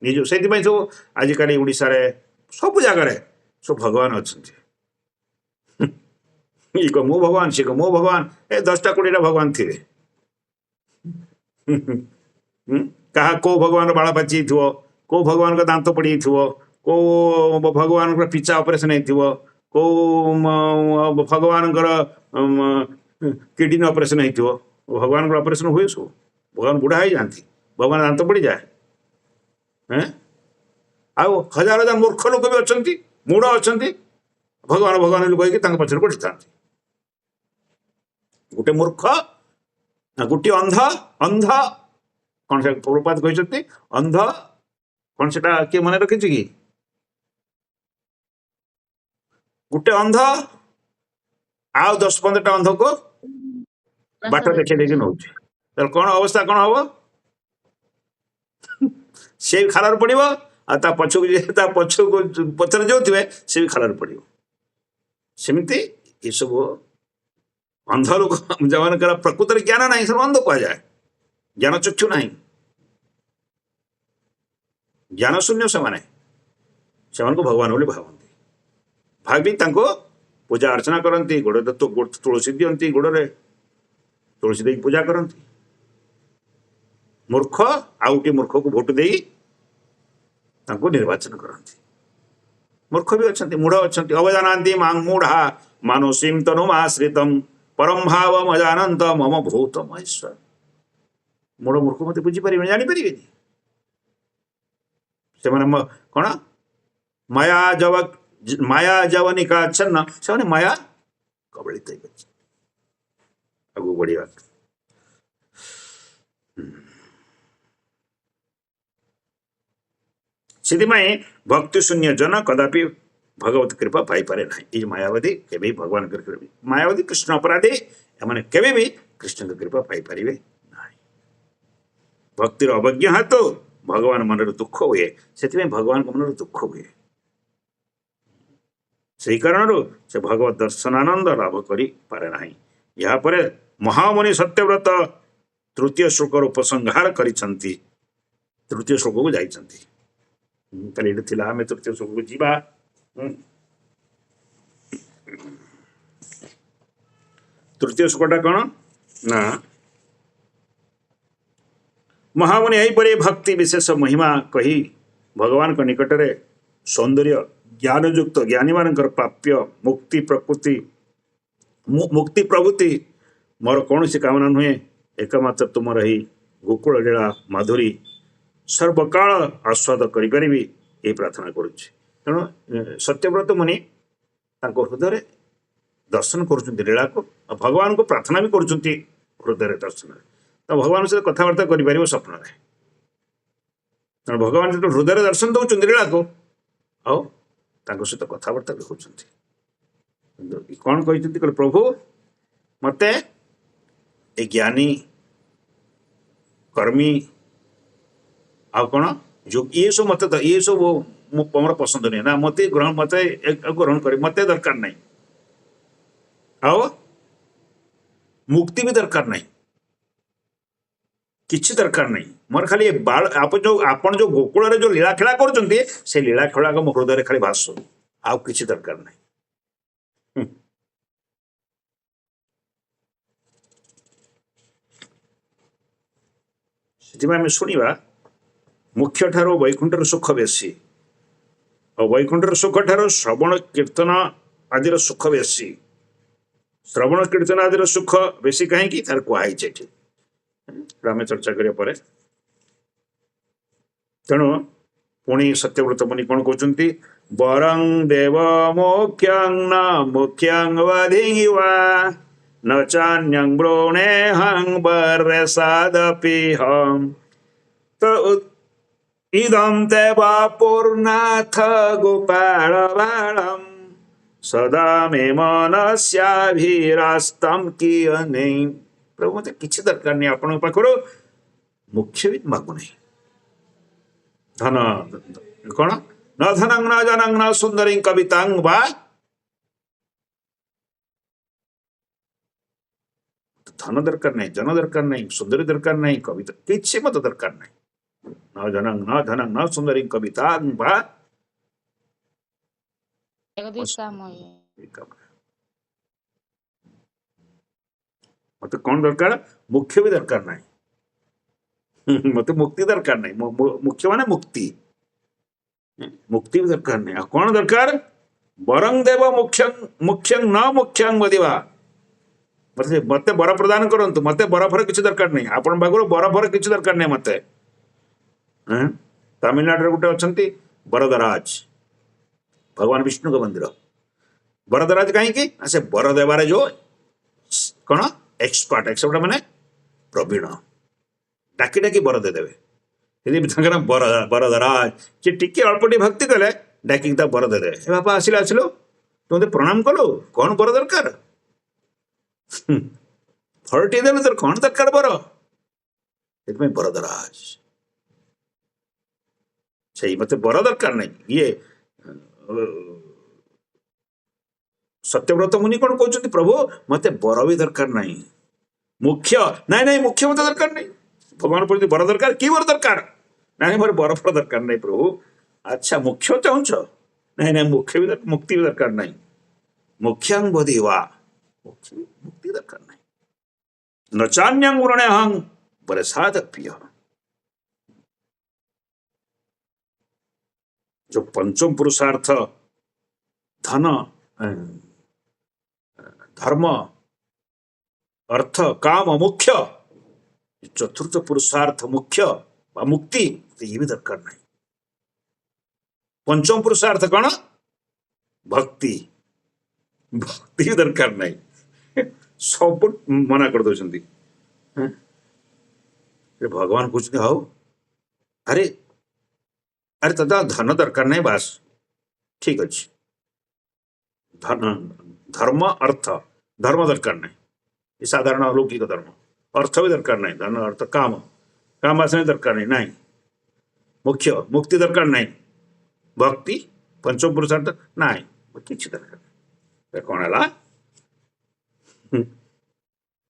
ନିଜ ସେଇଥିପାଇଁ ସବୁ ଆଜିକାଲି ଓଡ଼ିଶାରେ ସବୁ ଜାଗାରେ ସବୁ ଭଗବାନ ଅଛନ୍ତି ମୁଁ ଭଗବାନ ଶିଖ ମୁଁ ଭଗବାନ 10ଟା 20ଟା ଭଗବାନ ଥିବେ କାହା କୋଉ ଭଗବାନର ବାଳ ପାଚି ହେଇଥିବ କୋଉ ଭଗବାନଙ୍କ ଦାନ୍ତ ପଡ଼ିଯାଇଥିବ କୋଉ ଭଗବାନଙ୍କର ପିଚା ଅପରେସନ ହେଇଥିବ କୋଉ ଭଗବାନଙ୍କର କିଡନୀ ଅପରେସନ ହେଇଥିବ ଭଗବାନଙ୍କର ଅପରେସନ ହୁଏ ସବୁ ଭଗବାନ ବୁଢ଼ା ହେଇଯାଆନ୍ତି ଭଗବାନ ଦାନ୍ତ ପଡ଼ିଯାଏ ଆଉ ହଜାର ହଜାର ମୂର୍ଖ ଲୋକ ବି ଅଛନ୍ତି ମୂଢ଼ ଅଛନ୍ତି ଭଗବାନ ଭଗବାନ କହିକି ତାଙ୍କ ପଛରେ ପଡ଼ିଥାନ୍ତି ଗୋଟେ ମୂର୍ଖ ଗୋଟିଏ ଅନ୍ଧ କ'ଣ ସେ ପ୍ରଭୁପାଦ କହିଛନ୍ତି ଅନ୍ଧ କ'ଣ ସେଟା କିଏ ମନେ ରଖିଛି କି ଗୋଟେ ଅନ୍ଧ ଆଉ 10-15ଟା ଅନ୍ଧକୁ ବାଟ ଦେଖେଇ ଦେଇକି ନଉଛି ତାହେଲେ କ'ଣ ଅବସ୍ଥା କ'ଣ ହବ ସେ ବି ଖାଲରେ ପଡ଼ିବ ଆଉ ତା ପଛରେ ଯୋଉଥିବେ ସେ ବି ଖାଲରେ ପଡ଼ିବ ସେମିତି ଏସବୁ ଅନ୍ଧ ଲୋକ ଯେଉଁମାନଙ୍କର ପ୍ରକୃତରେ ଜ୍ଞାନ ନାହିଁ ସେମାନେ ଅନ୍ଧ କୁହାଯାଏ। ଜ୍ଞାନ ଚକ୍ଷୁ ନାହିଁ, ଜ୍ଞାନ ଶୂନ୍ୟ ସେମାନେ, ସେମାନଙ୍କୁ ଭଗବାନ ବୋଲି ଭାବନ୍ତି। ଭାବି ତାଙ୍କୁ ପୂଜା ଅର୍ଚ୍ଚନା କରନ୍ତି, ଗୋଡ଼ରେ ତୁଳସୀ ଦିଅନ୍ତି, ଗୋଡ଼ରେ ତୁଳସୀ ଦେଇକି ପୂଜା କରନ୍ତି। ମୂର୍ଖ ଆଉ ଗୋଟିଏ ମୂର୍ଖକୁ ଭୋଟ ଦେଇ ତାଙ୍କୁ ନିର୍ବାଚନ କରନ୍ତି। ମୂର୍ଖ ବି ଅଛନ୍ତି, ମୂଢ଼ ଅଛନ୍ତି। ଅବଜାନାନ୍ତି ମାଂ ମୂଢ଼ା ମାନୁଷୀଂ ତନୁମାଶ୍ରିତଂ ପରଂ ଭାବଂ ଅଜାନନ୍ତ ମମ ଭୂତ ମହେଶ୍ୱର। ମୂଢ଼ ମୂର୍ଖ ମତେ ବୁଝିପାରିବେନି, ଜାଣିପାରିବେନି। ସେମାନେ କ'ଣ ମାୟା ଯବନିକା ଆଚ୍ଛନ୍ନ, ସେମାନେ ମାୟା କବଳିତ ହେଇପାରିଛି। ଆଗକୁ ବଢିବା। ସେଥିପାଇଁ ଭକ୍ତି ଶୂନ୍ୟ ଜନ କଦାପି ଭଗବତ କୃପା ପାଇପାରେ ନାହିଁ। ଏଇ ମାୟାବାଦୀ କେବେ ବି ଭଗବାନଙ୍କର କୃପା, ମାୟାବାଦୀ କୃଷ୍ଣ ଅପରାଧୀ, ଏମାନେ କେବେ ବି କୃଷ୍ଣଙ୍କ କୃପା ପାଇପାରିବେ ନାହିଁ। ଭକ୍ତିର ଅବଜ୍ଞା ହେତୁ ଭଗବାନ ମନରେ ଦୁଃଖ ହୁଏ, ସେଥିପାଇଁ ଭଗବାନଙ୍କ ମନରେ ଦୁଃଖ ହୁଏ। ସେହି କାରଣରୁ ସେ ଭଗବତ ଦର୍ଶନାନନ୍ଦ ଲାଭ କରିପାରେ ନାହିଁ। ଏହାପରେ ମହାମୁନି ସତ୍ୟବ୍ରତ ତୃତୀୟ ଶ୍ଲୋକର ଉପସଂହାର କରିଛନ୍ତି, ତୃତୀୟ ଶ୍ଲୋକକୁ ଯାଇଛନ୍ତି। ତାହେଲେ ଏଠି ଥିଲା, ଆମେ ତୃତୀୟ ଶ୍ଲୋକକୁ ଯିବା। ତୃତୀୟ ଶ୍ଲୋକଟା କ'ଣ ନା, ମହାମୁନି ଏହିପରି ଭକ୍ତି ବିଶେଷ ମହିମା କହି ଭଗବାନଙ୍କ ନିକଟରେ ସୌନ୍ଦର୍ଯ୍ୟ ଜ୍ଞାନଯୁକ୍ତ ଜ୍ଞାନୀମାନଙ୍କର ପ୍ରାପ୍ୟ ମୁକ୍ତି ପ୍ରଭୃତି ମୋର କୌଣସି କାମନା ନୁହେଁ, ଏକମାତ୍ର ତୁମର ଏହି ଗୋକୁଳ ଲୀଳା ମାଧୁରୀ ସର୍ବକାଳ ଆସ୍ୱାଦ କରିପାରିବି, ଏହି ପ୍ରାର୍ଥନା କରୁଛି। ତେଣୁ ସତ୍ୟବ୍ରତ ମୁନି ତାଙ୍କ ହୃଦୟରେ ଦର୍ଶନ କରୁଛନ୍ତି ଲୀଳାକୁ, ଆଉ ଭଗବାନଙ୍କୁ ପ୍ରାର୍ଥନା ବି କରୁଛନ୍ତି ହୃଦୟରେ ଦର୍ଶନରେ। ତ ଭଗବାନଙ୍କ ସହିତ କଥାବାର୍ତ୍ତା କରିପାରିବ ସ୍ୱପ୍ନରେ। ତେଣୁ ଭଗବାନ ଯେତେବେଳେ ହୃଦୟରେ ଦର୍ଶନ ଦେଉଛନ୍ତି ଲୀଳାକୁ, ଆଉ ତାଙ୍କ ସହିତ କଥାବାର୍ତ୍ତା ବି ହେଉଛନ୍ତି। କ'ଣ କହିଛନ୍ତି? କହିଲେ ପ୍ରଭୁ ମତେ ଏ ଜ୍ଞାନୀ କର୍ମୀ ଆଉ କ'ଣ ଇଏସବୁ ମତେ ଇଏସବୁ ମୋର ପସନ୍ଦ ନୁହେଁ ନା, ମତେ ଗ୍ରହଣ କରି ମତେ ଦରକାର ନାହିଁ, ଆଉ ମୁକ୍ତି ବି ଦରକାର ନାହିଁ, କିଛି ଦରକାର ନାହିଁ। ମୋର ଖାଲି ଆପଣ ଯୋଉ ଗୋକୁଳରେ ଯୋଉ ଲୀଳା ଖେଳା କରୁଛନ୍ତି, ସେ ଲୀଳା ଖେଳାକ ମୋ ହୃଦୟରେ ଖାଲି ଭାସୁ, ଆଉ କିଛି ଦରକାର ନାହିଁ। ସେଥିପାଇଁ ଆମେ ଶୁଣିବା, ମୁଖ୍ୟ ଠାରୁ ବୈକୁଣ୍ଠର ସୁଖ ବେଶୀ, ଆଉ ବୈକୁଣ୍ଠର ସୁଖ ଠାରୁ ଶ୍ରବଣ କୀର୍ତ୍ତନ ଆଦିର ସୁଖ ବେଶୀ। ଶ୍ରବଣ କୀର୍ତ୍ତନ ଆଦିର ସୁଖ ବେଶୀ କାହିଁକି? ତାର କୁହାହେଇଛି ଏଠି, ଆମେ ଚର୍ଚ୍ଚା କରିବା ପରେ। ତେଣୁ ପୁଣି ସତ୍ୟବ୍ରତ ମୁନି କ'ଣ କହୁଛନ୍ତି? ବରଂ ଦେବ ମୋକ୍ଷଂ ନ ମୁଖ୍ୟଂ ବଧିବା ନ ଚାନ୍ୟଂ ବ୍ରୋଣେହଂ ବର୍ଷାଦପିହଂ ତ ଇଦଂ ଦେବା ପୂର୍ଣ୍ଣାଥ ଗୋପାଳ ବାଳଂ ସଦା ମେ ମନସ୍ୟାଭିରାସ୍ତଂ କିୟନେ। ପ୍ରଭୁ ମତେ କିଛି ଦରକାର ନାହିଁ ଆପଣଙ୍କ ପାଖରୁ, ମୁଖ୍ୟ ବି ମାଗୁନାହିଁ। ଧନ କ'ଣ? ନ ଧନଂ ନ ଜନଂ ନ ସୁନ୍ଦରୀ କବିତାଂ ବା, ଧନ ଦରକାର ନାହିଁ, ଜନ ଦରକାର ନାହିଁ, ସୁନ୍ଦରୀ ଦରକାର ନାହିଁ, କବିତା କିଛି ମତେ ଦରକାର ନାହିଁ। ନ ଜନଂ ନ ଧନଂ ନ ସୁନ୍ଦରୀ କବିତାଂ ବା, ମତେ କ'ଣ ଦରକାର? ମୁଖ୍ୟ ବି ଦରକାର ନାହିଁ, ମତେ ମୁକ୍ତି ଦରକାର ନାହିଁ। ମୁଖ୍ୟ ମାନେ ମୁକ୍ତି, ମୁକ୍ତି ବି ଦରକାର ନାହିଁ। ଆଉ କ'ଣ ଦରକାର? ବରଂ ଦେବ ମୁଖ୍ୟଂ ନ ମୁଖ୍ୟଂ ବଦିବା, ମତେ ବର ପ୍ରଦାନ କରନ୍ତୁ, ମତେ ବରଫର କିଛି ଦରକାର ନାହିଁ, ଆପଣଙ୍କ ପାଖରୁ ବରଫର କିଛି ଦରକାର ନାହିଁ ମତେ। ତାମିଲନାଡୁରେ ଗୋଟେ ଅଛନ୍ତି ବରଦରାଜ, ଭଗବାନ ବିଷ୍ଣୁଙ୍କ ମନ୍ଦିର। ବରଦରାଜ କାହିଁକି? ସେ ବର ଦେବାରେ ଯୋଉ କ'ଣ ଏକ୍ସପର୍ଟ ମାନେ ପ୍ରବୀଣ, ଡାକି ଡାକି ବର ଦେଇଦେବେ। ତାଙ୍କର ବରଦରାଜ, ସେ ଟିକେ ଅଳ୍ପ ଟିକେ ଭକ୍ତି କଲେ ଡାକିକି ତା ବର ଦେଇଦେବେ। ଏ ବାପା ଆସିଲୁ, ତୁ ମତେ ପ୍ରଣାମ କଲୁ, କ'ଣ ବର ଦରକାର? ଫଳଟିଏ ଦେଲେ ତୋର କ'ଣ ଦରକାର ବର? ସେଥିପାଇଁ ବରଦରାଜ। ସେଇ ମତେ ବର ଦରକାର ନାହିଁ, ଇଏ सत्यव्रत मुनि कौन कहते प्रभु मते बर भी दरकार नहीं मुख्य नाई नाई मुख्य मत दरकार नहीं भगवान बोलते बर दरकार कि बर दरकार नाई मोर बर फल दरकार नहीं प्रभु अच्छा मुख्य चाहूच नाई नाई मुख्य भी मुक्ति भी दरकार नहीं मुख्यांग बोधि वा मुक्ति दरकार नहीं न चान्यांग वृणे हंग बड़े साधप्य जो पंचम पुरुषार्थ धन धर्म अर्थ काम मुख्य चतुर्थ पुरुषार्थ मुख्य मुक्ति तो ये भी दरकार नहीं पंचम पुरुषार्थ कौन भक्ति भक्ति भी दरकार नहीं सब मना कर दौरान भगवान कुछ नहीं हाउ अरे अरे तदा धन दरकार नहीं बास ठीक अच्छे धर्म अर्थ धर्म दरकार नहीं ये साधारण अलौकिक धर्म अर्थ भी दरकार नहीं धन अर्थ काम काम आसने दरकार नहीं नहीं मुख्य मुक्ति दरकार नहीं भक्ति पंचम पुरुषार्थ नहीं किसी दरकार नहीं कौन है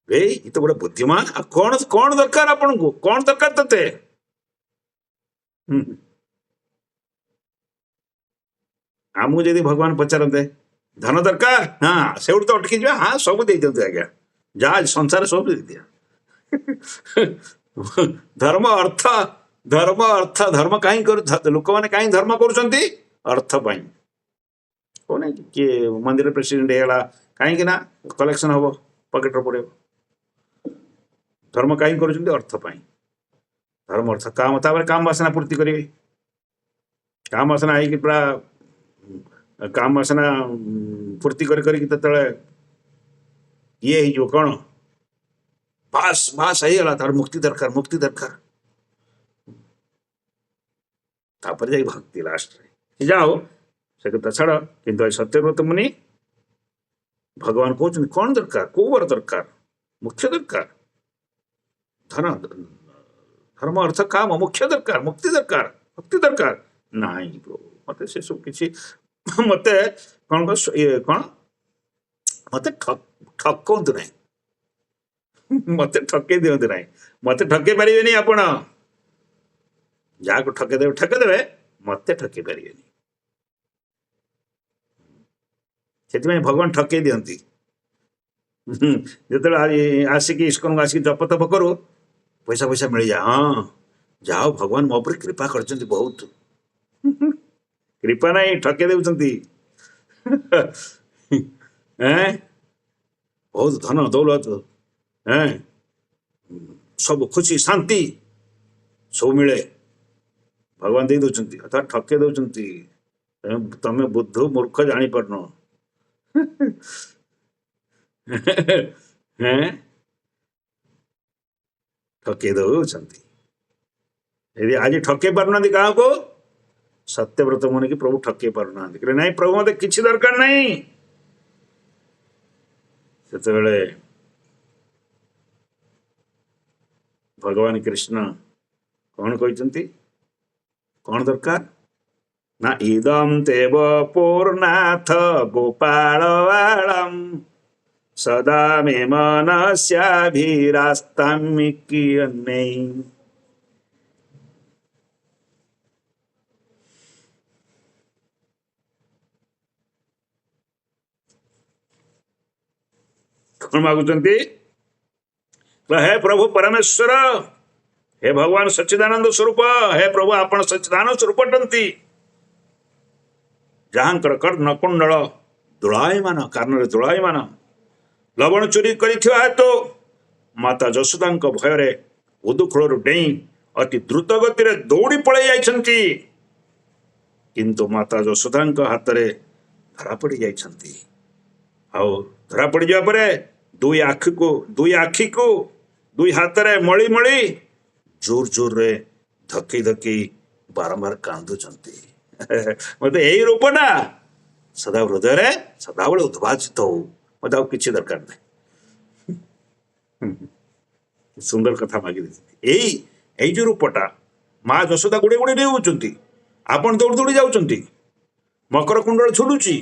ये तो बड़ा बुद्धिमान कौन कौन दरकार आपन को कौन दरकार तते आमको यदि भगवान पचारते धन दरकार हाँ से तो अटकी जा हाँ सब दे दिया आज्ञा जहाँ संसार सब दे दिया धर्म अर्थ धर्म कहीं कर लोक मैंने कहीं धर्म करुँच अर्थ पाई कौन किए मंदिर प्रेसिडेंट है कहीं ना कलेक्शन हम पकेट पड़े धर्म कहीं कर अर्थ पाई धर्म अर्थ काम काम वासना पूर्ति करेंगे काम वासना है कि पूरा काम वासना पूर्ति करते ये जो कौन बास बास है तार मुक्ति दरकार तापर जाई भक्ति लास्ट रे जाओ से कथा छाड़ किंतु सत्यव्रत मुनि भगवान कहते कौन दरकार को वर दरकार मुख्य दरकार धन धर्म अर्थ काम मुख्य दरकार मुक्ति दरकार भक्ति दरकार नहीं प्रभु मत से सब किसी मत कौन कौन मत ठकंतु नहीं मत ठके दिंतु ना मत ठके पारे नहीं आपण जहाँ को ठकेदेवे मत ठके पारे से भगवान ठके दिखती जो आसिक इस्कन आसिक जप तप करू पैसा पैसा मिल जाए हाँ जाओ भगवान मो पर कृपा कर बहुत कृपा नहीं ठके देउछंती बहुत धन दौलत सब खुशी शांति सब मिले भगवान दे दौरान अर्थात ठके दौरान तमें बुद्ध मूर्ख जानी पारन ठके दौरान यदि आज ठके पारना क्या को सत्यव्रत मुनि की प्रभु ठके पारना नहीं प्रभु मत किसी दरकार नहीं से भगवान कृष्ण कौन कहते कौन दरकार ना इदम तेव पूर्णाथ गोपालवालम सदा मे मनस्याभिरास्तामि कियन्नै कौन मागुचंती हे प्रभु परमेश्वर हे भगवान सच्चिदानंद स्वरूप हे प्रभु आपण सच्चिदानंद स्वरूप अटंती जहाँकर कर्ण कुंडल दुलायमान कारण दुलायमान लवण चोरी करिथिबा हेतु माता जशोदा भय उदुखूल डेई अति द्रुत गति दौड़ी पड़े जाइछंती किंतु माता जशोदा हाथ में धरा पड़ जाइछंती आउ धरा पड़ जा परे दुई आखि को दुई हाथ में मली मली जोर जोर रे धक्की धक्की बारंबार कांदुचंती मत यही रूप ना सदा हृदय सदाबले उद्भासित हो मत आ किसी दरकार नहीं सुंदर कथा मागी यही जो रूपटा माँ जशोदा गुड़े गुड़े नहीं आपण दौड़ दौड़ी जाऊँच मकर कुंडल छुड़ुची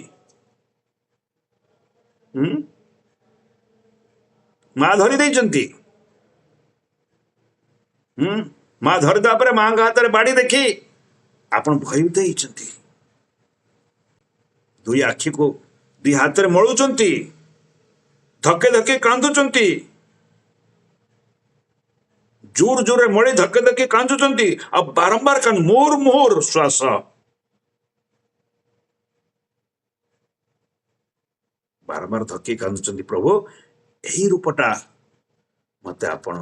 ମା ଧରି ଦେଇଛନ୍ତି। ମା ଧରିଦେବା ପରେ ମାଙ୍କ ହାତରେ ବାଡ଼ି ଦେଖି ଆପଣ ଭୟଭୀତ ହେଇଛନ୍ତି। ଦୁଇ ଆଖିକୁ ଦୁଇ ହାତରେ ମଳୁଛନ୍ତି, ଧକେ ଧକେ କାନ୍ଦୁଛନ୍ତି, ଜୋର ଜୋରରେ ମଳି ଧକେ ଧକେ କାନ୍ଦୁଛନ୍ତି, ଆଉ ବାରମ୍ବାର ମୋର ମୋର ଶ୍ୱାସ। ବାରମ୍ବାର ଧକି କାନ୍ଦୁଛନ୍ତି। ପ୍ରଭୁ ଏହି ରୂପଟା ମତେ ଆପଣ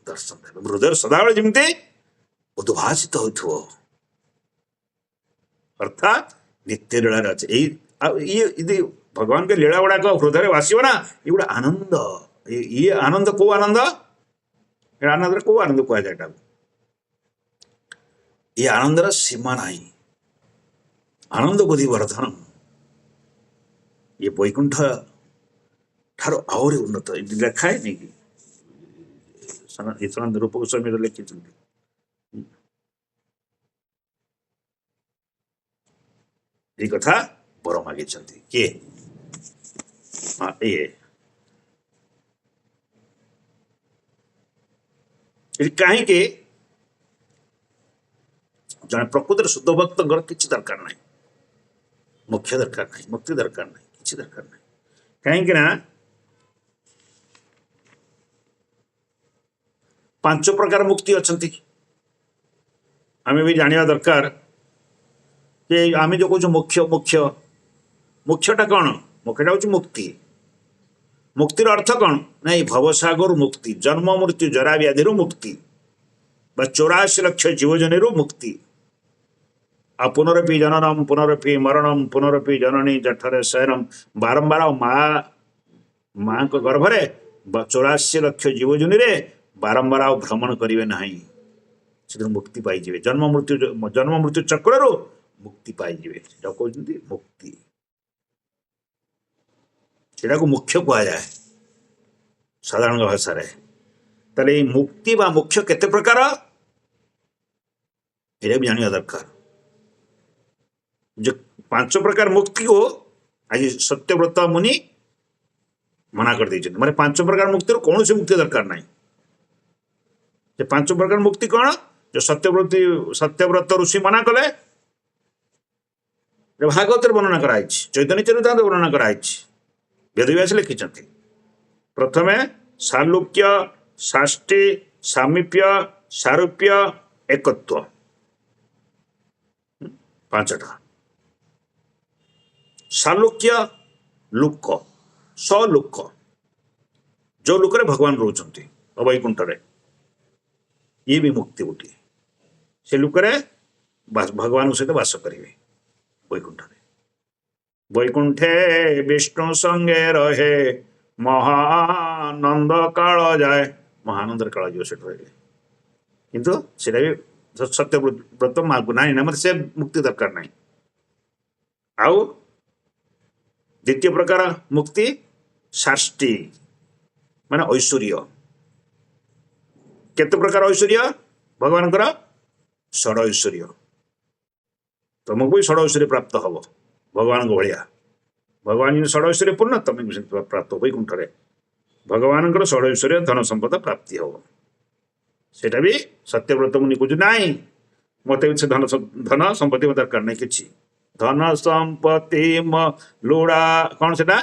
ଦର୍ଶନ ଦେବେ। ହୃଦୟରେ ସଦାବେଳେ ଯେମିତି ଉଦ୍ଭାସିତ ହେଉଥିବ, ଅର୍ଥାତ୍ ନିତ୍ୟ ଲୀଳାରେ ଅଛି। ଇଏ ଯଦି ଭଗବାନଙ୍କ ଲୀଳା ଗୁଡାକ ହୃଦୟରେ ଆସିବ ନା, ଏଗୁଡ଼ା ଆନନ୍ଦ। ଇଏ ଆନନ୍ଦ କୋଉ ଆନନ୍ଦ? ଏ ଆନନ୍ଦରେ କୋଉ ଆନନ୍ଦ କୁହାଯାଏ ଏଟାକୁ? ଏ ଆନନ୍ଦର ସୀମା ନାହିଁ। ଆନନ୍ଦ ବୁଦ୍ଧି ବର୍ଦ୍ଧନ। ଏ ବୈକୁଣ୍ଠ ଠାରୁ ଆହୁରି ଉନ୍ନତ। ଲେଖା ହେଇନି କି ରୂପ ଗୋସ୍ୱାମୀ ଲେଖିଛନ୍ତି। এই କଥା ବର ମାଗିଛନ୍ତି। କିଏ? ଇଏ କାହିଁକି? ଜଣେ ପ୍ରକୃତରେ ଶୁଦ୍ଧ ଭକ୍ତଙ୍କର କିଛି ଦରକାର ନାହିଁ, ମୋକ୍ଷ ଦରକାର ନାହିଁ, ମୁକ୍ତି ଦରକାର ନାହିଁ, କିଛି ଦରକାର ନାହିଁ। କାହିଁକି ନା 5 ପ୍ରକାର ମୁକ୍ତି ଅଛନ୍ତି। ଆମେ ବି ଜାଣିବା ଦରକାର ଯେ ଆମେ ଯୋଉ କହୁଛୁ ମୁଖ୍ୟଟା କ'ଣ? ମୁଖ୍ୟଟା ହଉଛି ମୁକ୍ତି। ମୁକ୍ତିର ଅର୍ଥ କ'ଣ? ନାଇଁ, ଭବସାଗର ମୁକ୍ତି, ଜନ୍ମ ମୃତ୍ୟୁ ଜରା ବ୍ୟାଧିରୁ ମୁକ୍ତି, ବା 84 ଲକ୍ଷ ଜୀବଜନୀରୁ ମୁକ୍ତି। ଆଉ ପୁନରପି ଜନନମ ପୁନରପି ମରଣମ ପୁନରପି ଜନନୀ ଜଠରେ ଶୟନମ। ବାରମ୍ବାର ମାଙ୍କ ଗର୍ଭରେ 84 ଲକ୍ଷ ଜୀବଜନୀରେ ବାରମ୍ବାର ଆଉ ଭ୍ରମଣ କରିବେ ନାହିଁ। ସେଥିରୁ ମୁକ୍ତି ପାଇଯିବେ। ଜନ୍ମ ମୃତ୍ୟୁ ଚକ୍ରରୁ ମୁକ୍ତି ପାଇଯିବେ। ସେଟା କହୁଛନ୍ତି ମୁକ୍ତି। ସେଟାକୁ ମୁଖ୍ୟ କୁହାଯାଏ ସାଧାରଣ ଭାଷାରେ। ତାହେଲେ ଏଇ ମୁକ୍ତି ବା ମୁଖ୍ୟ କେତେ ପ୍ରକାର, ଏଇଟା ବି ଜାଣିବା ଦରକାର। ଯେ 5 ପ୍ରକାର ମୁକ୍ତିକୁ ଆଜି ସତ୍ୟବ୍ରତ ମୁନି ମନା କରିଦେଇଛନ୍ତି। ମାନେ 5 ପ୍ରକାର ମୁକ୍ତିରୁ କୌଣସି ମୁକ୍ତି ଦରକାର ନାହିଁ। ଯେ 5 ପ୍ରକାର ମୁକ୍ତି କ'ଣ? ଯେ ସତ୍ୟବ୍ରତ ଋଷି ମନା କଲେ। ଭାଗବତରେ ବର୍ଣ୍ଣନା କରାଯାଇଛି, ଚୈତନ୍ୟ ଚରିତାମୃତରେ ବର୍ଣ୍ଣନା କରାଯାଇଛି, ବେଦବ୍ୟାସ ଲେଖିଛନ୍ତି। ପ୍ରଥମେ ସାଲୁକ୍ୟ, ଷାଷ୍ଠୀ, ସାମୀପ୍ୟ, ସାରୂପ୍ୟ, ଏକତ୍ୱ। 5ଟା। ସାଲୁକ୍ୟ ଲୋକ, ସଲୋକ, ଯୋଉ ଲୋକରେ ଭଗବାନ ରହୁଛନ୍ତି ଅବୈକୁଣ୍ଠରେ, ଇଏ ବି ମୁକ୍ତି ଗୋଟିଏ। ସେ ଲୋକରେ ଭଗବାନଙ୍କ ସହିତ ବାସ କରିବେ ବୈକୁଣ୍ଠରେ। ବୈକୁଣ୍ଠେ ବିଷ୍ଣୁ ସଙ୍ଗେ ରହେ ମହାନନ୍ଦ କାଳ ଯାଏ। ମହାନନ୍ଦର କାଳ ଯିବ ସେଠୁ ରହିଲେ। କିନ୍ତୁ ସେଟା ବି ସତ୍ୟବ୍ରତ ମାଗୁ ନାହିଁ ନା, ମତେ ସେ ମୁକ୍ତି ଦରକାର ନାହିଁ। ଆଉ ଦ୍ୱିତୀୟ ପ୍ରକାର ମୁକ୍ତି ଷାଷ୍ଠୀ, ମାନେ ଐଶ୍ୱର୍ଯ୍ୟ। କେତେ ପ୍ରକାର ଐଶ୍ୱର୍ଯ୍ୟ ଭଗବାନଙ୍କର? ଷଡ଼ ଐଶ୍ୱର୍ଯ୍ୟ। ତମକୁ ବି ଷଡ଼ ଐଶ୍ୱର୍ଯ୍ୟ ପ୍ରାପ୍ତ ହବ ଭଗବାନଙ୍କ ଭଳିଆ। ଭଗବାନ ଯେମିତି ଷଡ଼ ଐଶ୍ୱର୍ଯ୍ୟ ପୂର୍ଣ୍ଣ, ତମେ ବି ସେମିତି ପ୍ରାପ୍ତ ବୈକୁଣ୍ଠରେ। ଭଗବାନଙ୍କର ଷଡ଼ ଐଶ୍ୱର୍ଯ୍ୟ ଧନ ସମ୍ପଦ ପ୍ରାପ୍ତି ହବ। ସେଟା ବି ସତ୍ୟବ୍ରତ ମୁନି କହୁଛୁ ନାହିଁ, ମତେ ବି ସେ ଧନ ସମ୍ପତ୍ତି ଦରକାର ନାହିଁ କିଛି। ଧନ ସମ୍ପତ୍ତି ଲୋଡ଼ା, କ'ଣ ସେଟା?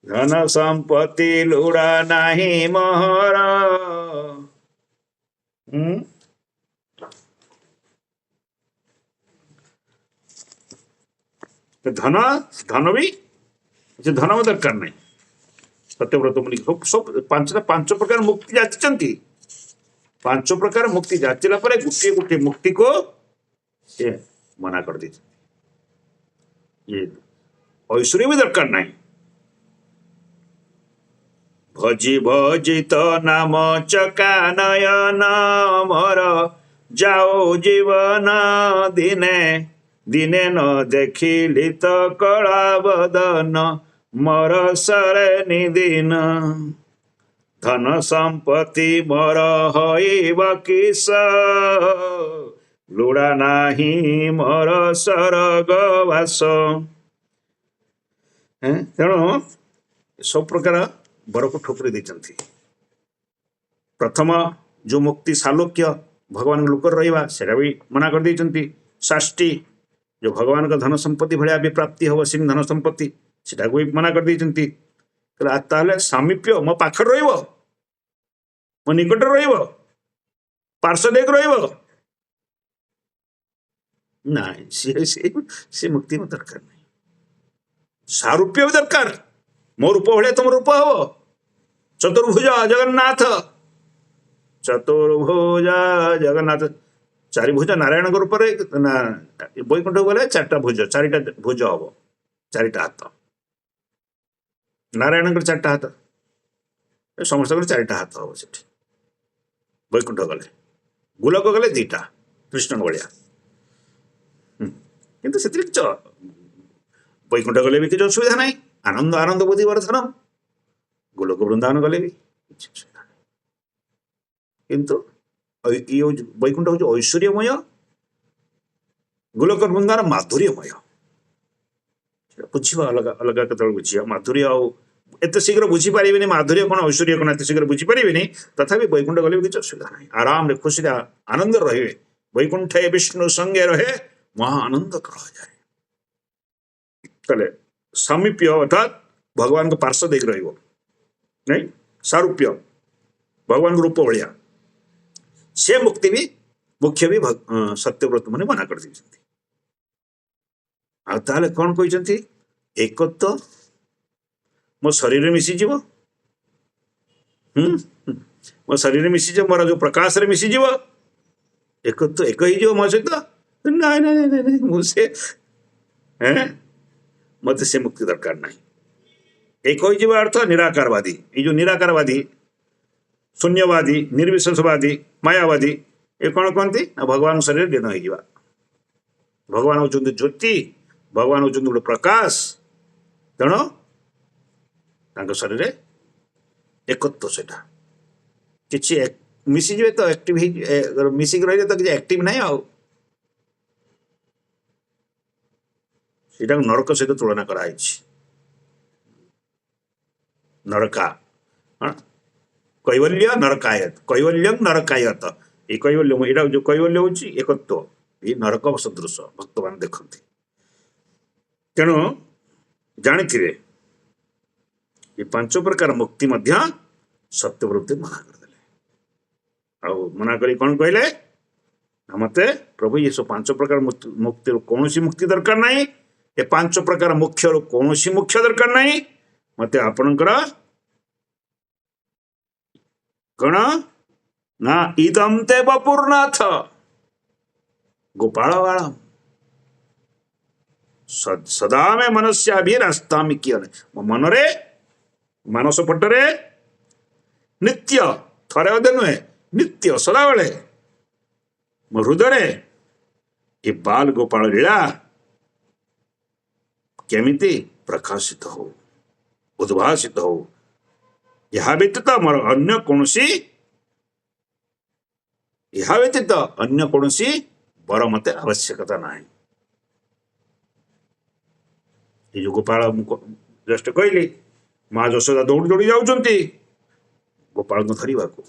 ଧନ ସମ୍ପତ୍ତି ଲୋଡ଼ା ନାହିଁ ମୋହର। ଧନ ବି ଧନ ଦରକାର ନାହିଁ। ସତ୍ୟବ୍ରତ ମୁନି ସବୁ 5 ପ୍ରକାର ମୁକ୍ତି ଯାଚିଛନ୍ତି। 5 ପ୍ରକାର ମୁକ୍ତି ଯାଚିଲା ପରେ ଗୋଟିଏ ଗୋଟିଏ ମୁକ୍ତିକୁ ସେ ମନା କରିଦେଇଛନ୍ତି। ଐଶ୍ୱର୍ଯ୍ୟ ବି ଦରକାର ନାହିଁ। ଭଜି ଭଜିତ ନାମ ଚକା ନୟନ ମୋର, ଯାଉ ଜୀବନ ଦିନେ ଦିନେ ନ ଦେଖିଲି ତ କଳା ବଦନ ମୋର ସରେ ନିଦିନ। ଧନ ସମ୍ପତ୍ତି ମୋର ହଇବ କିସ, ଲୋଡ଼ା ନାହିଁ ମୋର ସରଗ ବାସ। ତେଣୁ सब प्रकार वर को ठोकरी देते प्रथम जो मुक्ति सालोक्य भगवान लोकर रहा सेटा भी मना कर देते षष्ठी जो भगवान का धन संपत्ति भाया भी प्राप्ति हम सिंह धन संपत्ति सेटा भी मना कर देते ताले सामीप्य मो पाखर रहिबो मो निकट रहिबो पार्श्व एक रहिबो ना से मुक्ति में दरकार नहीं सारूप्य भी दरकार मो रूप भाया तुम रूप हम चतुर्भुज जगन्नाथ चतुर्भुज जगन्नाथ चारिभुज नारायण रूप वैकुंठ गले चार्टा भुज चारिटा भुज हम चारिटा हाथ नारायण चार्टा हाथ समस्त चारिटा हाथ हम से वैकुंठ गले गोलक गले दीटा कृष्ण भाया किंतु से वैकुंठ गले भी किसी असुविधा ना आनंद आनंद बुद्धि वर्धनम गोलक वृंदावन गले भी किसी असुविधा नहीं किंतु वैकुंठ हूँ ऐश्वर्यमय गोलक वृंदावन माधुर्यमय बुझा अलग अलग केत बुझा माधुर्य एत शीघ्र बुझीपारे माधुर्य कौन ऐश्वर्य कौन एत शीघ्र बुझीपारे तथा वैकुंठ गले भी किसी असुविधा नहीं आराम खुशी आनंद रे वैकुंठ विष्णु संगे रहे वहां आनंद कहा जाए सामीप्य अर्थात भगवान को पार्श्व देख रही सारूप्य भगवान रूप भाया से मुक्ति भी मुख्य भी सत्यव्रत मैंने मना कर ताले कौन कहते एकत्व मो शरीर मिशीज मो शरीर मिशीज मोर जो प्रकाश रे मिशीज एकत्व एक ही मो सहित ना मुझे मत से मुक्ति दरकार नहीं एक हो अर्थ निराकारवादी ये जो निराकारवादी शून्यवादी निर्विशेषवादी मायावादी ये कौन कहते भगवान शरीर लीन हो भगवान होचंदी ज्योति भगवान होचंदी गोटे प्रकाश तेणु शरीर एकत्व से किसी मिशीजे तो एक्टिव मिसिक रही तो किसी एक्टिव नहीं आटा नरक सहित तुलना कराई नरका कैवल्य नरकायत कैवल्यम नरकायत ये कैवल्य यहाँ जो कैवल्य हूँ एकत्व ये नरक सदृश भक्त मान देखते तेणु जानी ये पांच प्रकार मुक्ति सत्यवृत्ति मना करदे मना करी कौन कहले मते प्रभु ये सब पांच प्रकार मुक्ति कौन सी मुक्ति दरकार नहीं ये पांच प्रकार मुख्य कौन सी मुख्य दरकार नहीं मते आपणकर कण ना इदम ते बपुरनाथ गोपाल बालम सदा में मनस्या भी रास्ता में किया मो मनरे मानस पटरे नित्य थरे अदे नुहे नित्य सदा बेले मो हृदय ये बाल गोपाल लीला केमिति प्रकाशित हो उद्भासित हो यह व्यतीत मोर अन्य कौन वर मते आवश्यकता ना ये जो गोपाल जस्ट कहली माँ यशोदा दौड़ी दौड़ी जाऊँगी गोपाल को धरवा को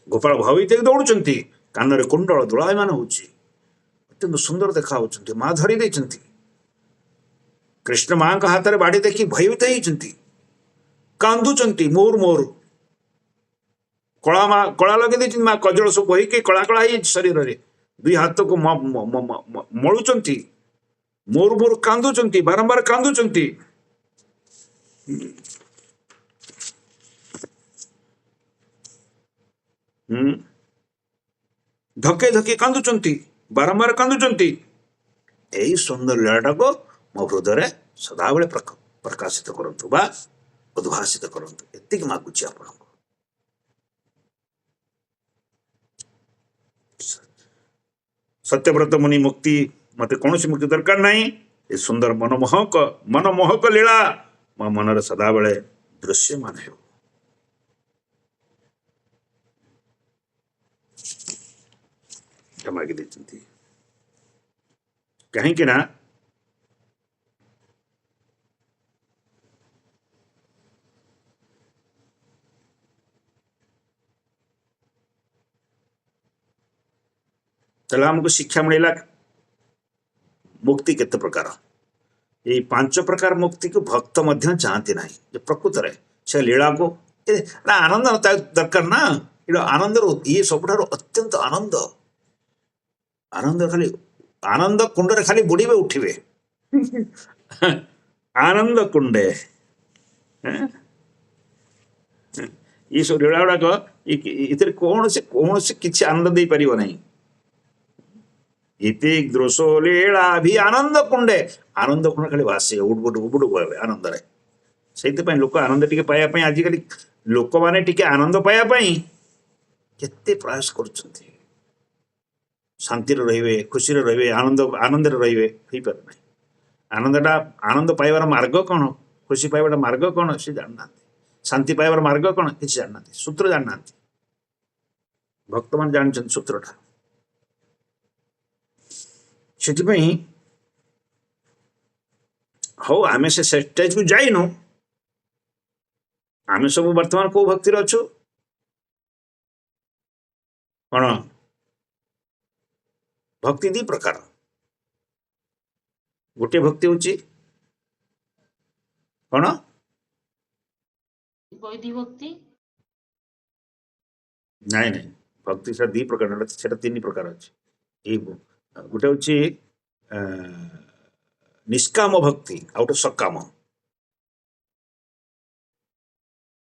गोपाल भावित दौड़ुंट कान कुंडल दोलायमान होत्यंत सुंदर देखा माँ धरी देती कृष्ण माँ का हाथ में बाड़ी देखी भयभीत होती कांदुंट मोर मोर कला लगे देती माँ कजल सब बहिकी कला कला शरीर रे दुई हाथ को मलुंट मोर मोर कांदुंट बारंबार कांदुंट धके धके कांदुंट बारंबार कांदुंट यही सुंदर लीलाटा को मो हृदय सदा बेले प्रकाशित करंतु बा उद्भासित करंतु एतिक मागुची आपण सत्यव्रत मुनि मुक्ति मते कौन सी मुक्ति दरकार नहीं ये सुंदर मनमोहक लीला मो मनर सदा बेले दृश्यमान हो मागी देती कहीं ତାହେଲେ ଆମକୁ ଶିକ୍ଷା ମିଳିଲା ମୁକ୍ତି କେତେ ପ୍ରକାର। ଏଇ 5 ପ୍ରକାର ମୁକ୍ତିକୁ ଭକ୍ତ ମଧ୍ୟ ଚାହାନ୍ତି ନାହିଁ। ଯେ ପ୍ରକୃତରେ ସେ ଲୀଳାକୁ ଆନନ୍ଦ ଦରକାର ନା। ଏଇଟା ଆନନ୍ଦର ଇଏ ସବୁଠାରୁ ଅତ୍ୟନ୍ତ ଆନନ୍ଦ। ଆନନ୍ଦ ଖାଲି ଆନନ୍ଦ କୁଣ୍ଡରେ ଖାଲି ବୁଡ଼ିବେ ଉଠିବେ ଆନନ୍ଦ କୁଣ୍ଡେ ये सब लीला गुड़ाक इतने कौन से किसी आनंद दे पारिब नहीं। इति दृश्य लीला भी आनंद कुंडे खाली भाषे उडबुड आनंद से लोक आनंद टिके पाया पई आजिकली लोक माने टिके आनंद पाया पई केते प्रयास कर शांति रे खुशी रे आनंद रे हो पार नहीं। आनंदटा आनंद पाइबार मार्ग कौन खुशी पाइबार मार्ग कौन से जानना। शांति पाइबार मार्ग कौन किसी जानना सूत्र जानना। भक्त मान जानते सूत्रटा से हौ आमे से स्टेज को जाइनु। आमे सब वर्तमान को भक्ति अच्छु कौन भक्ति 2 प्रकार। गोटे भक्ति होची कौन वैदिक भक्ति नहीं नहीं भक्ति से 2 प्रकार से 3 प्रकार अच्छे। गोटे होची निष्काम भक्ति आ गोटे सकाम।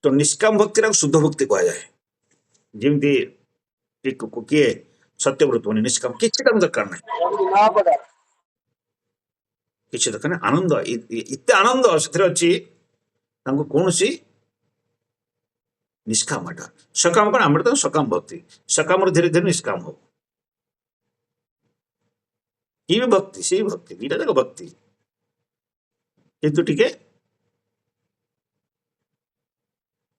तो निष्काम भक्ति शुद्ध भक्ति कह जाए। जमी किए सत्यव्रत होने निष्काम किसी दरकार नहीं किसी दरकार नहीं। आनंद इतने आनंद से अच्छी कौन सी निष्काम सकाम कौन आम तो सकाम भक्ति सकाम धीरे धीरे निष्काम हो ये भी भक्ति से भक्ति 2टा जाक भक्ति किंतु टिके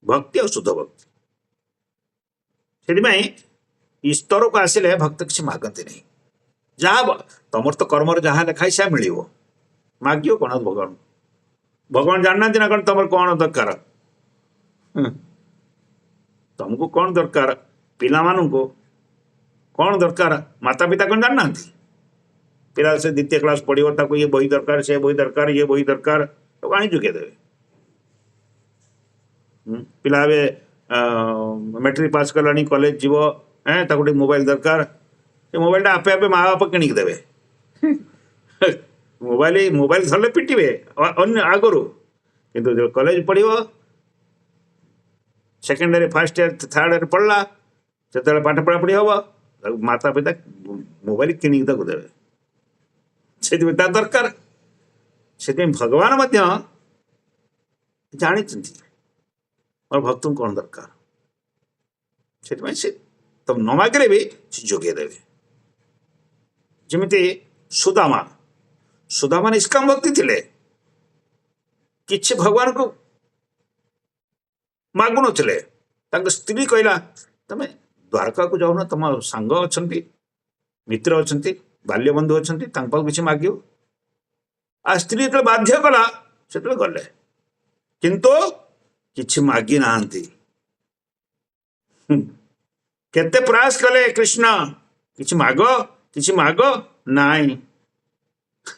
भक्ति और शुद्ध भक्ति से स्तर को आसिले भक्त किसी मागती नहीं। जहाँ तुम तो कर्म जहाँ लिखाई से मिल माग कौन भगवान भगवान जानना ना कौन तुम कौन दरकार तुमको कौन दरकार पिला को कौन दरकार माता पिता कौन जानना। पिला से 2य क्लास पढ़ो ताको ये बही दरकार से बही दरकार ये बही दरकार तो कहीं जुगे देवे। पिला मैट्रिक पास कला कॉलेज जीव गोटे मोबाइल दरकार से मोबाइल आपे आपे माँ बाप किणिक देवे मोबाइल धरले पिटिबे अन्य आगु किंतु जो कॉलेज पढ़ो second year first year third year पढ़ला से पाठ पढ़ापढ़ी हम माता पिता मोबाइल किणिक ताको देवे से दरकार से भगवान जानी और भक्त कौन दरकार से तुम न मागे भी जोगे देवे। जमी सुदामा सुदामा निष्काम भक्ति थिले किछि भगवान को मागु नथिले। स्त्री कहला तमे द्वारका को जाओ ना तुम सांग अच्छा मित्र अच्छा बाल्यबंधु अच्छा किसी माग आ स्त्री जो बाध्य कला से गले किंतु किछि मागी नांती। केते प्रयास कले कृष्ण किछि माग नाई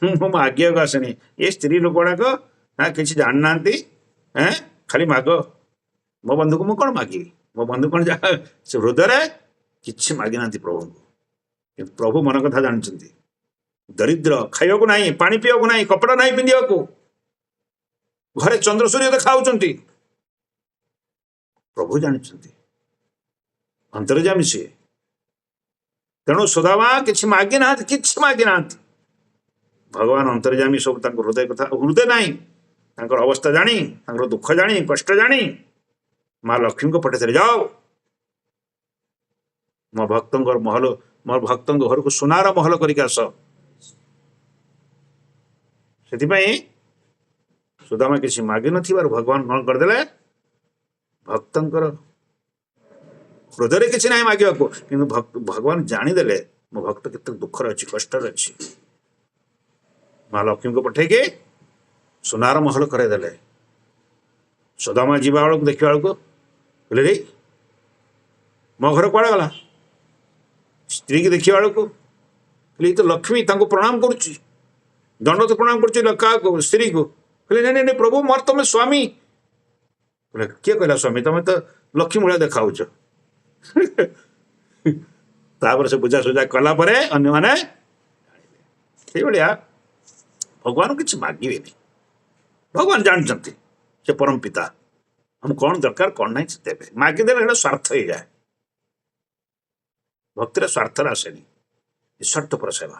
मो मागिया को आसनी ये स्त्री लोक गुड़ाक ना किसी जानना खाली माग मो बंधु को मु कौन मागी मो बंधु कौन से हृदय किछि मागी ना प्रभु को प्रभु मन कथा जानते। दरिद्र खाइबा को नहीं पानी पीवा को नहीं कपड़ा नहीं पिंधिया को घरे चंद्र सूर्य देखा प्रभु जानते अंतर्जामी सी तेणु सुदामा किसी मागी ना भगवान अंतर्जामी सब हृदय कथा हृदय ना अवस्था जानी दुख जानी कष्ट जानी माँ लक्ष्मी को पठे जाओ मो भक्त महल मो भक्त घर को सुनार महल करके आस। से सुदामा किसी मागी न भगवान कौन करदे भक्त हृदय किसी ना मागे कि भगवान जानीदे मो भक्त केत दुखर अच्छी कष्टर अच्छी माँ लक्ष्मी को पठे के सुनार महल करदे। सुदामा जीवा बेलू देखा बेलू बोले रे मो घर कड़े गला स्त्री की देखा बेलू କହିଲେ ତ ଲକ୍ଷ୍ମୀ ତାଙ୍କୁ ପ୍ରଣାମ କରୁଛି, ଦଣ୍ଡତ ପ୍ରଣାମ କରୁଛି ସ୍ତ୍ରୀକୁ। କହିଲେ ନାଇଁ ନାଇଁ ପ୍ରଭୁ ମୋର ତମେ ସ୍ୱାମୀ। କହିଲେ କିଏ କହିଲା ସ୍ୱାମୀ, ତମେ ତ ଲକ୍ଷ୍ମୀ ଭଳିଆ ଦେଖାଉଛ। ତାପରେ ସେ ବୁଝାସୁଝା କଲା ପରେ ଅନ୍ୟମାନେ ସେଇଭଳିଆ ଭଗବାନ କିଛି ମାଗିବେନି। ଭଗବାନ ଜାଣିଛନ୍ତି ସେ ପରମ ପିତା, ଆମକୁ କ'ଣ ଦରକାର କ'ଣ ନାହିଁ ସେ ଦେବେ। ମାଗିଦେଲେ ଏଇଟା ସ୍ୱାର୍ଥ ହେଇଯାଏ। ଭକ୍ତିରେ ସ୍ୱାର୍ଥରେ ଆସେନି, ନିଃସ୍ୱାର୍ଥପର ସେବା।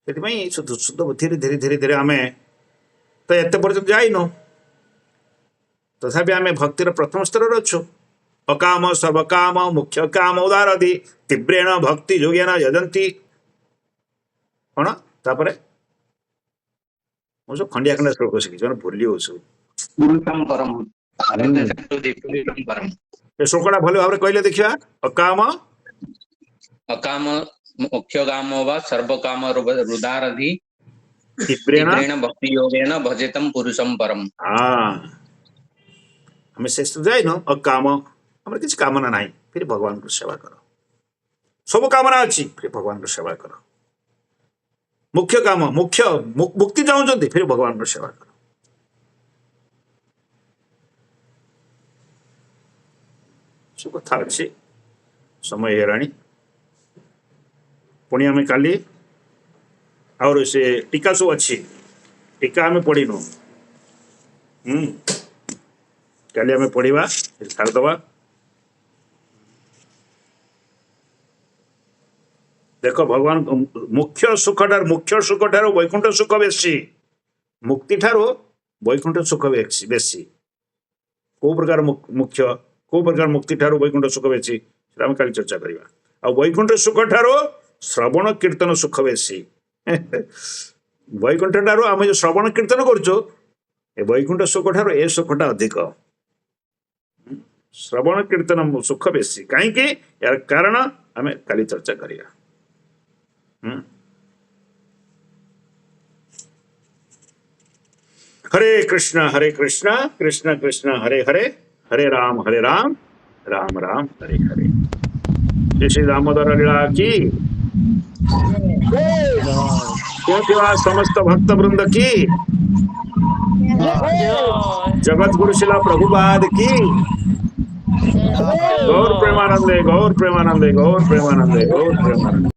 ସେଥିପାଇଁ ଶୁଦ୍ଧ ବୁଦ୍ଧିରେ ଧୀରେ ଧୀରେ ଧୀରେ ଆମେ ତ ଏତେ ପର୍ଯ୍ୟନ୍ତ ଯାଇନୁ, ତଥାପି ଆମେ ଭକ୍ତିର ପ୍ରଥମ ସ୍ତରରେ ଅଛୁ। ଅକାମ ସର୍ବକାମ ମୁଖ୍ୟ କାମ ଉଦାରଧି ତୀବ୍ରେଣ ଭକ୍ତି ଯୋଗେନ ଯଜନ୍ତି। କ'ଣ ତାପରେ ମୁଁ ସବୁ ଖଣ୍ଡିଆ ଖଣ୍ଡିଆ ଶ୍ଲୋକ ଶିଖିଛି, ମାନେ ଭୁଲି ହଉ ସବୁ। ପୁରୁଷಂ ପରମ ପୁରୁଷಂ ପରମ। ଏ ଶ୍ଲୋକଟା ଭଲ ଭାବରେ କହିଲେ ଦେଖିବା। ଅକାମ ଅକାମ ମୁଖ୍ୟ କାମ ବା ସର୍ବକାମ ହୃଦାରଧି ତୀବ୍ରେଣ ତୀବ୍ରେଣ ଭକ୍ତି ଯୋଗେନ ଭଜେତಂ ପୁରୁଷಂ ପରମ। ଆମେ ଶେଷ ଯାଇନୁ। ଅକାମ ଆମର କିଛି କାମନା ନାହିଁ, ଫିର ଭଗବାନଙ୍କର ସେବା କର। ସବୁ କାମନା ଅଛି, ଫିର ଭଗବାନଙ୍କର ସେବା କର। ମୁଖ୍ୟ କାମ ମୁକ୍ତି ଚାହୁଁଛନ୍ତି, ଫିର ଭଗବାନଙ୍କର ସେବା କର। ସବୁ କଥା ଅଛି, ସମୟ ହେଇଗଲାଣି। ପୁଣି ଆମେ କାଲି ଆହୁରି ସେ ଟୀକା ସବୁ ଅଛି, ଟୀକା ଆମେ ପଢ଼ିନୁ। କାଲି ଆମେ ପଢ଼ିବା, ଛାଡ଼ିଦେବା। ଦେଖ ଭଗବାନ ମୁଖ୍ୟ ସୁଖ ଠାରୁ ବୈକୁଣ୍ଠ ସୁଖ ବେଶୀ। ମୁକ୍ତି ଠାରୁ ବୈକୁଣ୍ଠ ସୁଖ ବେଶୀ। କୋଉ ପ୍ରକାର ମୁଖ୍ୟ, କୋଉ ପ୍ରକାର ମୁକ୍ତି ଠାରୁ ବୈକୁଣ୍ଠ ସୁଖ ବେଶୀ, ସେଟା ଆମେ କାଲି ଚର୍ଚ୍ଚା କରିବା। ଆଉ ବୈକୁଣ୍ଠ ସୁଖ ଠାରୁ ଶ୍ରବଣ କୀର୍ତ୍ତନ ସୁଖ ବେଶୀ। ବୈକୁଣ୍ଠ ଠାରୁ ଆମେ ଯୋଉ ଶ୍ରବଣ କୀର୍ତ୍ତନ କରୁଛୁ, ଏ ବୈକୁଣ୍ଠ ସୁଖ ଠାରୁ ଏ ସୁଖଟା ଅଧିକ। ଶ୍ରବଣ କୀର୍ତ୍ତନ ସୁଖ ବେଶୀ। କାହିଁକି? ଏହାର କାରଣ ଆମେ କାଲି ଚର୍ଚ୍ଚା କରିବା। हरे कृष्णा कृष्ण कृष्ण हरे हरे, हरे राम राम राम हरे हरे। श्री दामोदर लीला की, समस्त भक्त वृंद की, जगत गुरु शिला प्रभुपाद की। गौर प्रेमानंदे गौर प्रेमानंदे गौर प्रेमानंदे गौर प्रेमानंदे।